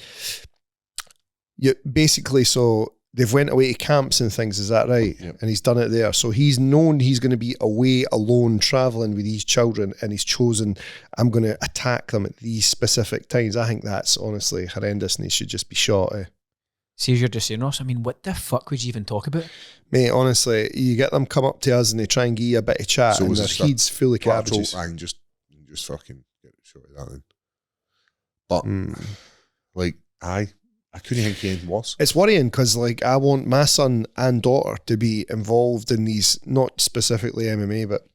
you basically, so they've went away to camps and things, is that right? Yep. And he's done it there. So he's known he's going to be away alone traveling with these children, and he's chosen, I'm going to attack them at these specific times. I think that's honestly horrendous, and he should just be shot. See, as you're just saying, Ross, I mean, what the fuck would you even talk about? Mate, honestly, you get them come up to us and they try and give you a bit of chat, So and was their it stuff- heads full of cabbages. I can just fucking get it short of that then. But like, I couldn't think of anything worse. It's worrying because, like, I want my son and daughter to be involved in these, not specifically MMA, but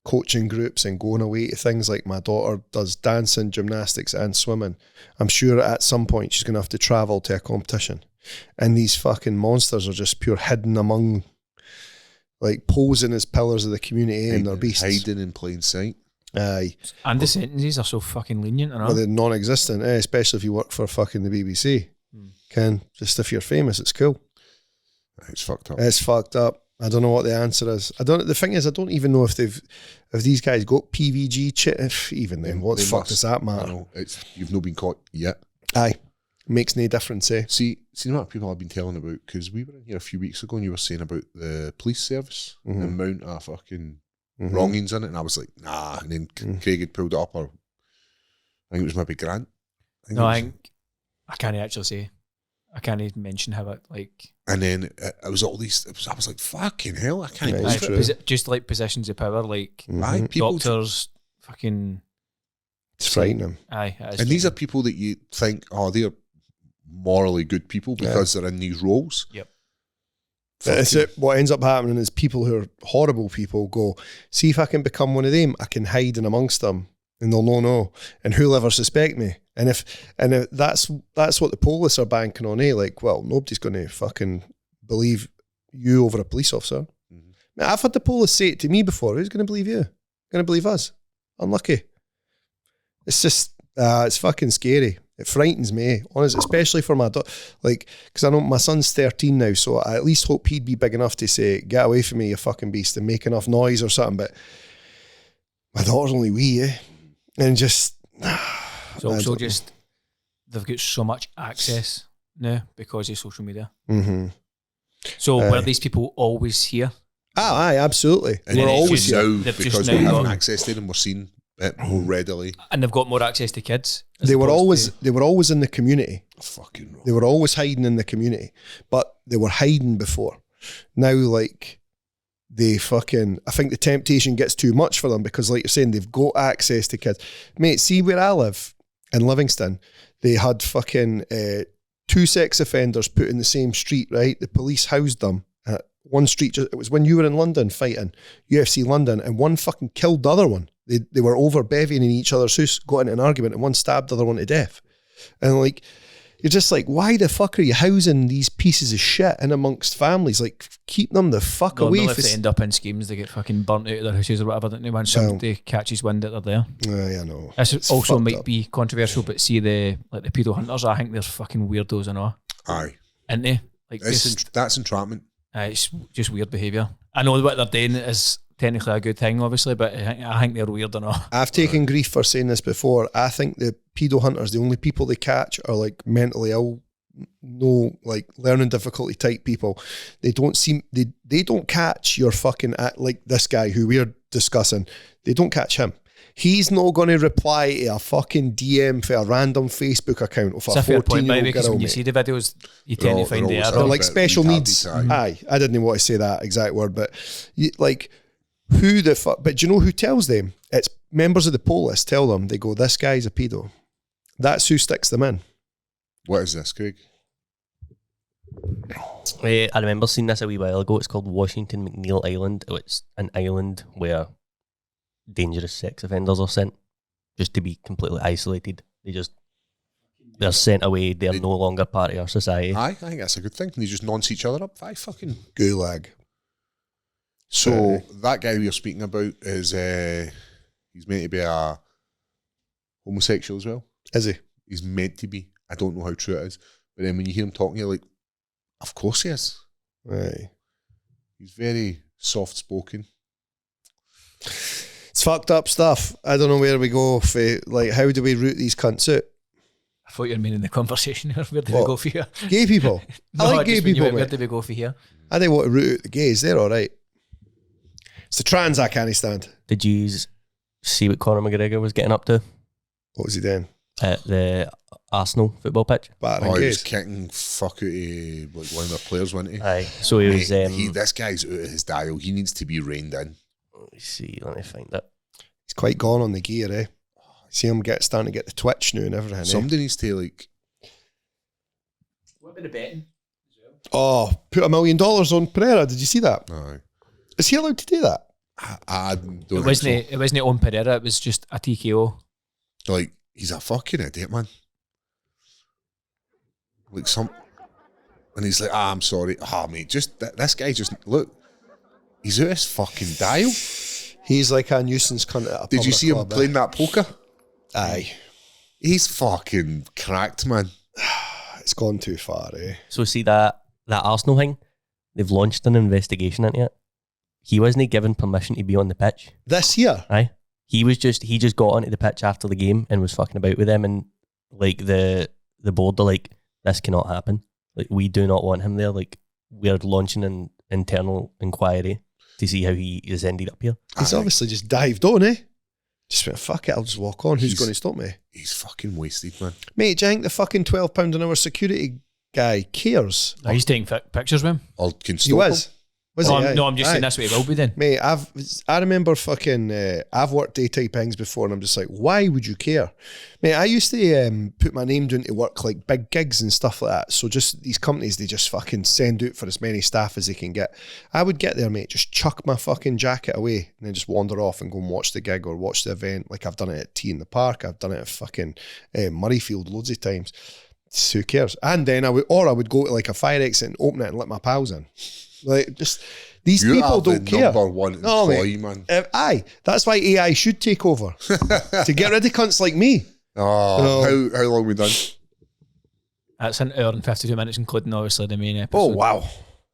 coaching groups and going away to things like my daughter does dancing, gymnastics, and swimming. I'm sure at some point she's going to have to travel to a competition. And these fucking monsters are just pure hidden among, like, posing as pillars of the community and they're beasts. Hiding in plain sight. Aye. And the sentences are so fucking lenient, and Well, they're non-existent, especially if you work for fucking the BBC. Ken, just if you're famous, it's cool. It's fucked up. It's fucked up. I don't know what the answer is. The thing is, I don't even know if these guys got PVG if even then, what the They fuck must. does that I matter? know, you've not been caught yet. Aye. Makes no difference, eh? See the amount of people I've been telling about, because we were in here a few weeks ago and you were saying about the police service and mount a fucking wrongings in it, and I was like, nah. And then Craig had pulled it up, or I think it was maybe Grant. I can't actually say. I can't even mention how it like. And then it was all these. I was like, fucking hell, I can't Yeah, believe it's it. true. Just like positions of power, like Aye, people, doctors, fucking. It's frightening. Aye, it is and these are frightening. people that you think, oh, they're morally good people because they're in these roles. Yep. But it's what ends up happening is people who are horrible people go, see if I can become one of them, I can hide in amongst them and they'll know. And who'll ever suspect me? And if that's what the police are banking on, like, well, nobody's going to fucking believe you over a police officer. Mm-hmm. I've had the police say it to me before. Who's going to believe you? Going to believe us? Unlucky. It's just, it's fucking scary. It frightens me, honestly, especially for my because I know my son's 13 now, so I at least hope he'd be big enough to say, get away from me, you fucking beast, and make enough noise or something. But my daughter's only wee, and just It's also just they've got so much access now because of social media. Mm-hmm. So were these people always here? Aye, absolutely. And We're then always now, here. They've because just we now have got- access to them, we're seeing it more readily. And they've got more access to kids. as They were opposed always in the community. Fucking wrong. They were always hiding in the community, but they were hiding before. Now, like, I think the temptation gets too much for them because, like you're saying, they've got access to kids. Mate, see where I live in Livingston, they had fucking 2 sex offenders put in the same street, right? The police housed them at one street. It was when you were in London fighting, UFC London, and one fucking killed the other one. They were over bevying in each other's house, got into an argument, and one stabbed the other one to death. And like, you're just like, why the fuck are you housing these pieces of shit in amongst families? Like, keep them the fuck to, away. if they end up in schemes, they get fucking burnt out of their houses or whatever, don't they? When somebody catches wind that they're there. I know. This It's also fucked might up. be controversial, but see the pedo hunters, I think they're fucking weirdos and all, Aye. aren't they? Like That's entrapment. it's just weird behaviour. I know what they're doing is technically a good thing, obviously, but I think they're weird and all. I've taken grief for saying this before. I think the pedo hunters, the only people they catch are like mentally ill, no, like learning difficulty type people. They don't catch your fucking like this guy who we're discussing. They don't catch him. He's not going to reply to a fucking DM for a random Facebook account of It's a a fair point, 14-year-old because girl. when you mate. see the videos, you tend to find the they're error. They're all like bit special retarded, needs. aye. I didn't want to say that exact word, but like, who the fuck? But do you know who tells them? It's members of the police tell them. They go, this guy's a pedo. That's who sticks them in. What is this, Craig? I remember seeing this a wee while ago. It's called Washington McNeil Island. It's an island where dangerous sex offenders are sent just to be completely isolated. They're sent away. They're no longer part of our society. Aye, I think that's a good thing. They just nonce each other up. Aye, fucking. Gulag. So that guy we were speaking about is he's meant to be a homosexual as well. Is he? He's meant to be. I don't know how true it is. But then when you hear him talking, you're like, of course he is. Aye. He's very soft spoken. It's fucked up stuff. I don't know where we go. Like, how do we root these cunts out? I thought you were meaning the conversation. Where did What? we go for here? Gay people. I like gay just when you people, went, Where mate. did we go for here? I don't want to root out the gays. They're all right. It's the trans I can't stand. Did you see what Conor McGregor was getting up to What was he doing? at the Arsenal football pitch? Battering Oh, he was gays. kicking fuck out of like one of their players, wasn't he? Aye. So he was. Mate, this guy's out of his dial. He needs to be reined in. Let me see. Let me find it. He's quite gone on the gear, eh? See him starting to get the twitch now and everything. Somebody needs to like. What about the betting? Oh, put $1 million on Pereira. Did you see that? Aye. Is he allowed to do that? I don't It think wasn't. so. It wasn't on Pereira. It was just a TKO. Like, he's a fucking idiot, man. Like and he's like, I'm sorry. Mate, just this guy just look. He's out his fucking dial. He's like a nuisance cunt at a Did you public see him club, eh? playing that poker? Aye. He's fucking cracked, man. It's gone too far, eh? So see that Arsenal thing. They've launched an investigation into it. He wasn't given permission to be on the pitch. This year? Aye. He just got onto the pitch after the game and was fucking about with them, and like the board are like, this cannot happen. Like, we do not want him there. Like, we're launching an internal inquiry. to see how he has ended up here. He's Aye. obviously just dived on, eh? Just went, fuck it, I'll just walk on. Who's He's- going to stop me? He's fucking wasted, man. Mate, do you think the fucking £12 an hour security guy cares? Oh, he's taking pictures with him. Or can He stop was. him. Was No, he? I'm, Aye. no, I'm just Aye. saying that's what he will be then. Mate, I remember fucking, I've worked day-type things before and I'm just like, why would you care? Mate, I used to put my name down to work like big gigs and stuff like that. So just these companies, they just fucking send out for as many staff as they can get. I would get there, mate, just chuck my fucking jacket away and then just wander off and go and watch the gig or watch the event. Like I've done it at Tea in the Park. I've done it at fucking Murrayfield loads of times. So who cares? And then I would go to like a fire exit and open it and let my pals in. Like just... These You people are the don't care. number one No, mate. employee, man. Aye, that's why AI should take over to get rid of cunts like me. Oh, how long we done? That's an hour and 52 minutes, including obviously the main episode. Oh wow,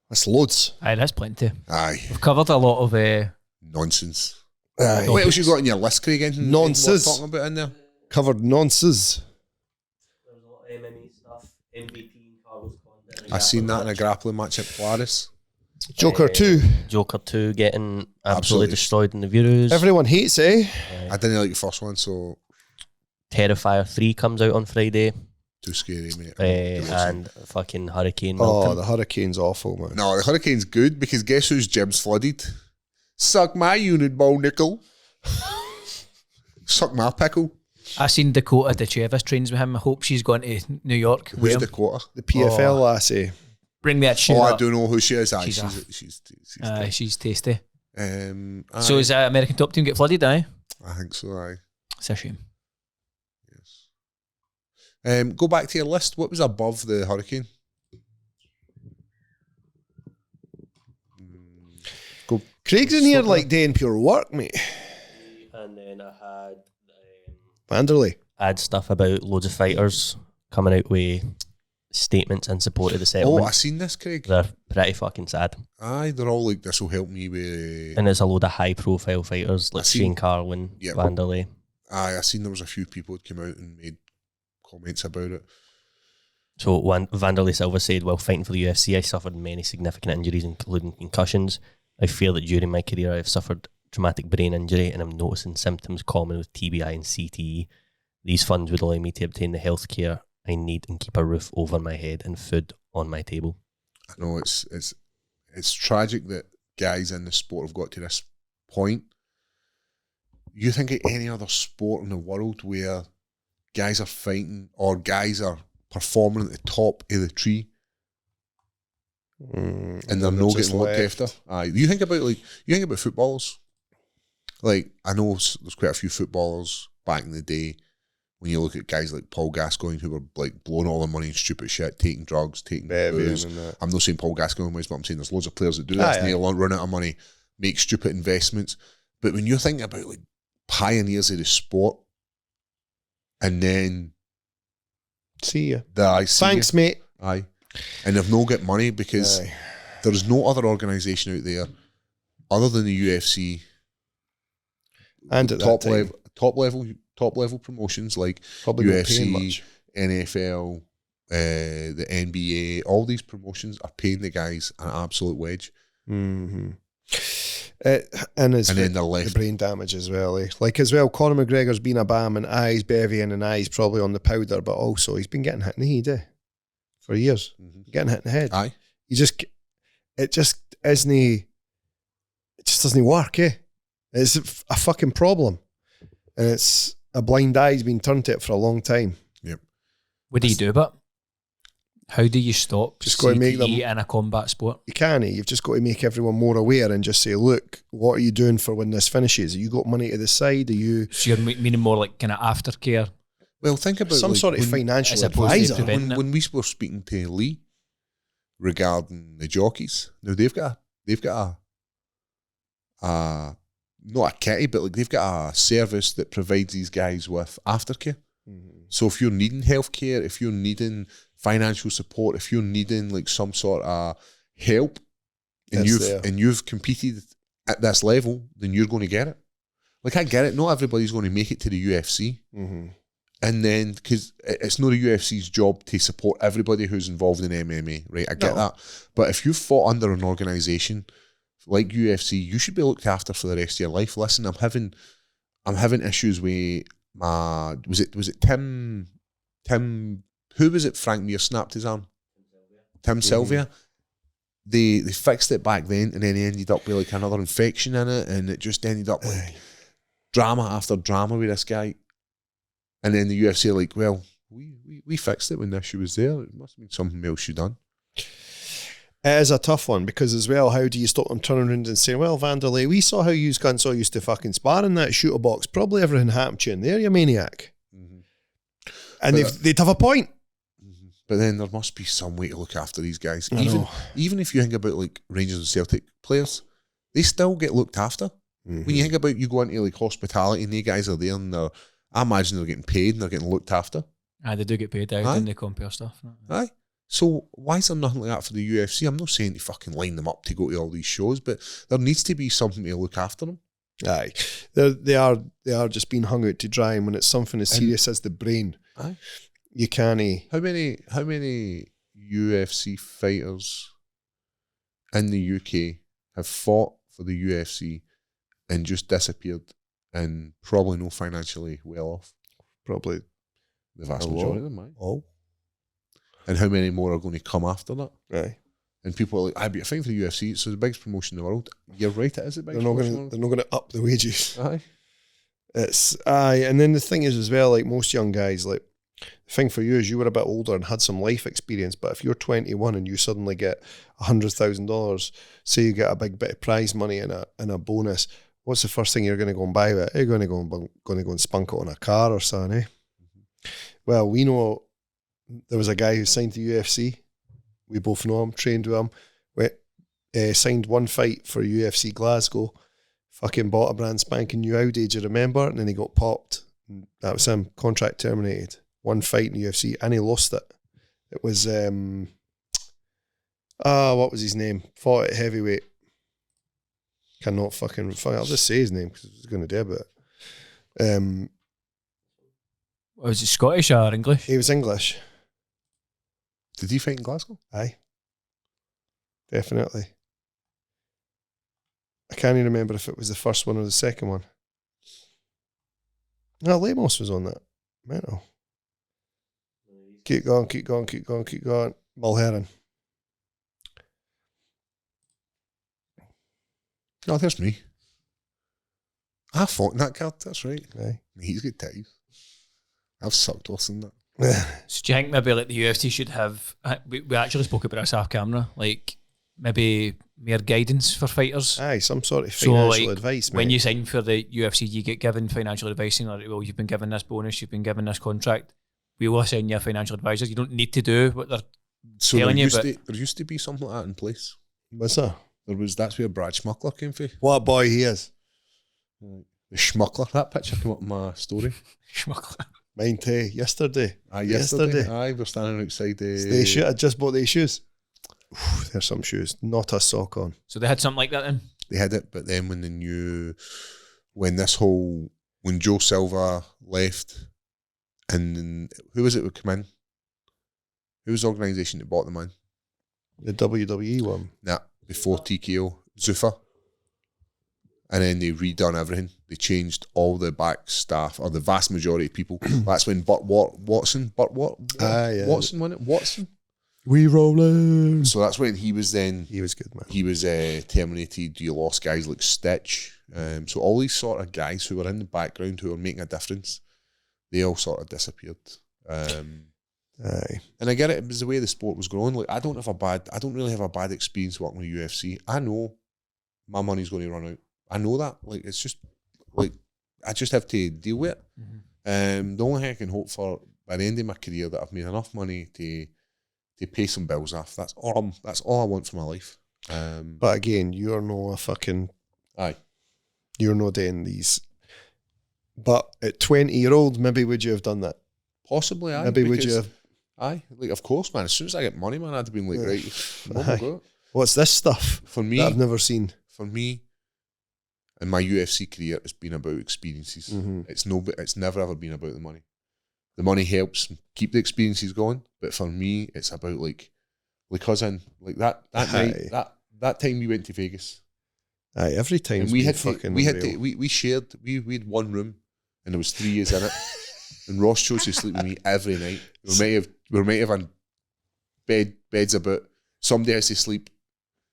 that's loads. Aye, that's plenty. Aye, We've covered a lot of. nonsense. Aye. What else you got in your list, Craig? Anything Nonsense. worth talking about in there? Covered nonsense. There's a lot of MMA stuff. MVP and Carlos Condit. I seen that in a grappling match at Polaris. Joker 2. Joker 2 getting absolutely Absolutely. destroyed in the Euros. Everyone hates it. I didn't like the first one, so Terrifier 3 comes out on Friday. too scary, mate. And fucking Hurricane Oh, Milton. the Hurricane's awful, man. No, the Hurricane's good because guess whose gym's flooded? Suck my unit ball, nickel. Suck my pickle. I seen Dakota DeChevas trains with him. I hope she's going to New York. Who's with him. the quarter? The PFL lassie. Bring that shit Oh, I up. do know who she is. Aye, She's she's She's tasty. aye. So is that American top team get flooded? Aye, I think so, aye. it's a shame. Yes. Go back to your list. What was above the Hurricane? Go. Craig's in here like doing pure work, mate. And then I had Vanderlei. stuff about loads of fighters coming out with statements in support of the Oh, settlement. I seen this, Craig. They're pretty fucking sad. Aye, they're all like, this will help me with... And there's a load of high profile fighters like I seen- Shane Carwin, Yeah. Vanderlei. Aye, I seen there was a few people who'd come out and made comments about it. So Vanderlei Silva said, while fighting for the UFC, I suffered many significant injuries, including concussions. I fear that during my career I have suffered traumatic brain injury and I'm noticing symptoms common with TBI and CTE. These funds would allow me to obtain the health care I need and keep a roof over my head and food on my table. I know it's tragic that guys in the sport have got to this point. You think of any other sport in the world where guys are fighting or guys are performing at the top of the tree and they're not just getting looked left. after? Aye, you think about footballers. Like I know there's quite a few footballers back in the day. When you look at guys like Paul Gascoigne who were like blowing all their money in stupid shit, taking drugs, taking booze. and that. I'm not saying Paul Gascoigne was, but I'm saying there's loads of players that do that Aye, and they run out of money, make stupid investments. But when you're thinking about like pioneers of the sport, and then See ya. Thanks, mate. Aye, and they've no get money because Aye. there is no other organisation out there other than the UFC. And at that time, top level promotions like probably not paying UFC, much. NFL, the NBA, all these promotions are paying the guys an absolute wedge, Mm-hmm. And and then they're the left. brain damage as well. Like as well, Conor McGregor's been a bam and eyes, Bevian and eyes probably on the powder, but also he's been getting hit in the head for years. Mhm. Getting hit in the head. Aye, It just isn't. It just doesn't work. It's a fucking problem, and it's a blind eye's been turned to it for a long time. What do you do about it? How do you stop Just gotta make them- CTE in a combat sport? You can't. You've just got to make everyone more aware and just say, look, what are you doing for when this finishes? Are you got money to the side? Are you So you're meaning more like kind of aftercare well, think about some like, sort of when- financial as opposed to advisor? prevent- when we were speaking to Lee regarding the jockeys. Now they've got a not a kitty, but like they've got a service that provides these guys with aftercare. So if you're needing healthcare, if you're needing financial support, if you're needing like some sort of help, and It's there. you've competed at this level, then you're going to get it. Like I get it, not everybody's going to make it to the UFC, Mm-hmm. and then because it's not the UFC's job to support everybody who's involved in MMA, right? I get No. that, but if you've fought under an organisation like UFC, you should be looked after for the rest of your life. Listen, I'm having issues with my was it Tim who was it? Frank Mir snapped his arm. Tim Sylvia. They fixed it back then, and then he ended up with like another infection in it, and it just ended up like drama after drama with this guy. And then the UFC are like, well, we fixed it when the issue was there. It must have been something else you done. It is a tough one because as well, how do you stop them turning around and saying, well, Vanderlei, we saw how you cunts all used to fucking spar in that shooter box. Probably everything happened to you in there, you maniac. And they'd have a point. But then there must be some way to look after these guys. I know. Even if you think about like Rangers and Celtic players, they still get looked after. When you think about you go into like hospitality and the guys are there and I imagine they're getting paid and they're getting looked after. They do get paid out and they compare stuff. Aye. So why is there nothing like that for the UFC? I'm not saying to fucking line them up to go to all these shows, but there needs to be something to look after them. Aye. They are just being hung out to dry, and when it's something as serious as the brain, aye. You can't. How many UFC fighters in the UK have fought for the UFC and just disappeared and probably no financially well off? Probably the vast majority of them, aye. Oh. And how many more are going to come after that? Aye. And people are like, I'd be a thing for the UFC, it's the biggest promotion in the world. You're right, it is the biggest promotion in the world. They're not going to up the wages. Aye. And then the thing is as well, like most young guys, like the thing for you is you were a bit older and had some life experience, but if you're 21 and you suddenly get $100,000, say you get a big bit of prize money and a bonus, what's the first thing you're going to go and buy with it? You're going to go and spunk it on a car or something, eh? Well, we know there was a guy who signed to UFC. We both know him, trained with him. Signed one fight for UFC Glasgow. Fucking bought a brand spanking new Audi, do you remember? And then he got popped. That was him. Contract terminated. One fight in UFC, and he lost it. It was what was his name? Fought at heavyweight. Cannot fucking I'll just say his name because I was going to do it. Was it Scottish or English? He was English. Did he fight in Glasgow? Aye. Definitely. I can't even remember if it was the first one or the second one. No, Lemos was on that. Mental. Keep going. Mulheron. Oh, there's me. I fought in that card, that's right. Aye. He's good ties. I've sucked worse than that. So do you think maybe like the UFC should have, we actually spoke about this off camera, like maybe more guidance for fighters? Aye, some sort of financial advice, mate. When you sign for the UFC, you get given financial advice saying, like, well, you've been given this bonus, you've been given this contract, we will assign you a financial advisor. You don't need to do what they're telling you. There used to be something like that in place. What's that? That's where Brad Schmuckler came from. What a boy he is. The Schmuckler, that picture came up in my story. Schmuckler. Mine too, yesterday. Yesterday. Aye, we're standing outside the... I just bought these shoes. Oof, there's some shoes. Not a sock on. So they had something like that then? They had it, but then when Joe Silva left, and then, who was it would come in? Who was the organisation that bought them in? The WWE one. Nah, before TKO. Zuffa. And then they redone everything. They changed all the back staff, or the vast majority of people. That's when Watson won it? Watson? We rolling. So that's when he was then... He was good, man. He was terminated. You lost guys like Stitch. So all these sort of guys who were in the background who were making a difference, they all sort of disappeared. Aye. And I get it. It was the way the sport was growing. Like I don't really have a bad experience working with UFC. I know my money's going to run out. I know that. Like it's just like I just have to deal with it. The only thing I can hope for by the end of my career that I've made enough money to pay some bills off. That's all I want for my life. But again, you're no a fucking... Aye. You're no doing these. But at 20-year-old, maybe would you have done that? Possibly, aye. Maybe would you have... Aye. Like, of course, man. As soon as I get money, man, I'd have been like, right, what's this stuff for me, that I've never seen? For me, in my UFC career, it's been about experiences. It's never ever been about the money. The money helps keep the experiences going, but for me, it's about like us in like that night, that time we went to Vegas, Aye, every time And we had one room, and there was 3 years in it. And Ross chose to sleep with me every night. We might have had beds about. Somebody has to sleep,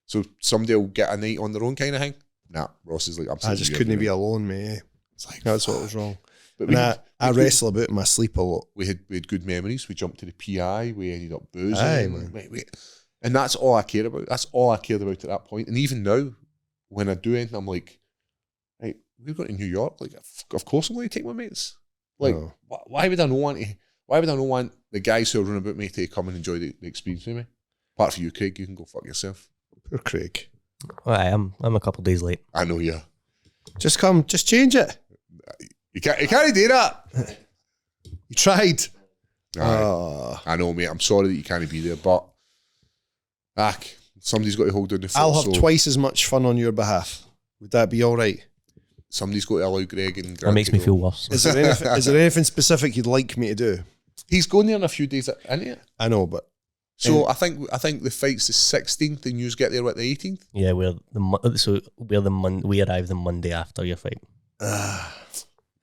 so somebody will get a night on their own kind of thing. Nah, Ross is like, I'm I just couldn't be alone, mate. It's like, That's what was wrong. But I wrestle about in my sleep a lot. we had good memories. We jumped to the PI. We ended up boozing. Aye, man. And that's all I cared about. That's all I cared about at that point. And even now, when I do anything, I'm like, right, we're going to New York. Like, of course I'm going to take my mates. Like, No. why would I not want to? Why would I not want the guys who are running about me to come and enjoy the experience with me? Apart from you, Craig, you can go fuck yourself. Poor Craig. Well, I'm a couple days late. I know you. Just come, just change it. You can't do that. You tried. Aye. I know, mate. I'm sorry that you can't be there, but somebody's got to hold down the fort. I'll have twice as much fun on your behalf. Would that be all right? Somebody's got to allow Greg and Grant That makes to me go. feel worse. Is there anything specific you'd like me to do? He's going there in a few days, isn't he? I know, but So I think the fight's the 16th, and you get there at the 18th. Yeah, we arrive the Monday after your fight.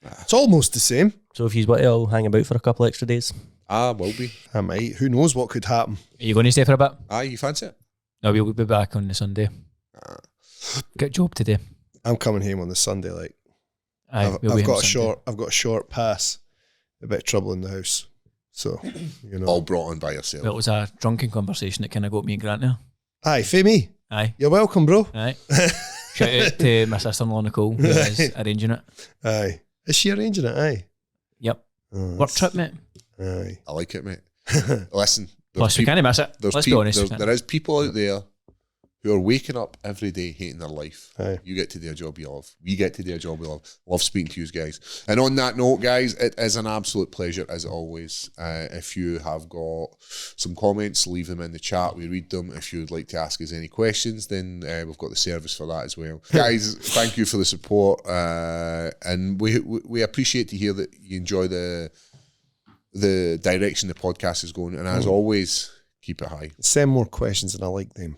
it's almost the same. So if you want to all hang about for a couple extra days, Will be. I might. Who knows what could happen? Are you going to stay for a bit? You fancy it? No, we'll be back on the Sunday. Get job today. I'm coming home on the Sunday. Like Aye, I've got a short pass. A bit of trouble in the house. So All brought on by yourself. Well, it was a drunken conversation that kind of got me and Grant there. Aye, for me. Aye. You're welcome, bro. Aye. Shout out to my sister-in-law Nicole, who is arranging it. Aye. Is she arranging it? Aye. Yep. Oh, Work trip, mate. Aye. I like it, mate. Listen, Plus, we can't miss it. Let's be honest. There is people out there who are waking up every day hating their life. Aye. You get to do a job you love. We get to do a job we love. Love speaking to you guys. And on that note, guys, it is an absolute pleasure as always. If you have got some comments, leave them in the chat. We read them. If you would like to ask us any questions, then we've got the service for that as well. Guys, thank you for the support. And we appreciate to hear that you enjoy the direction the podcast is going. And as always, keep it high. Send more questions and I like them.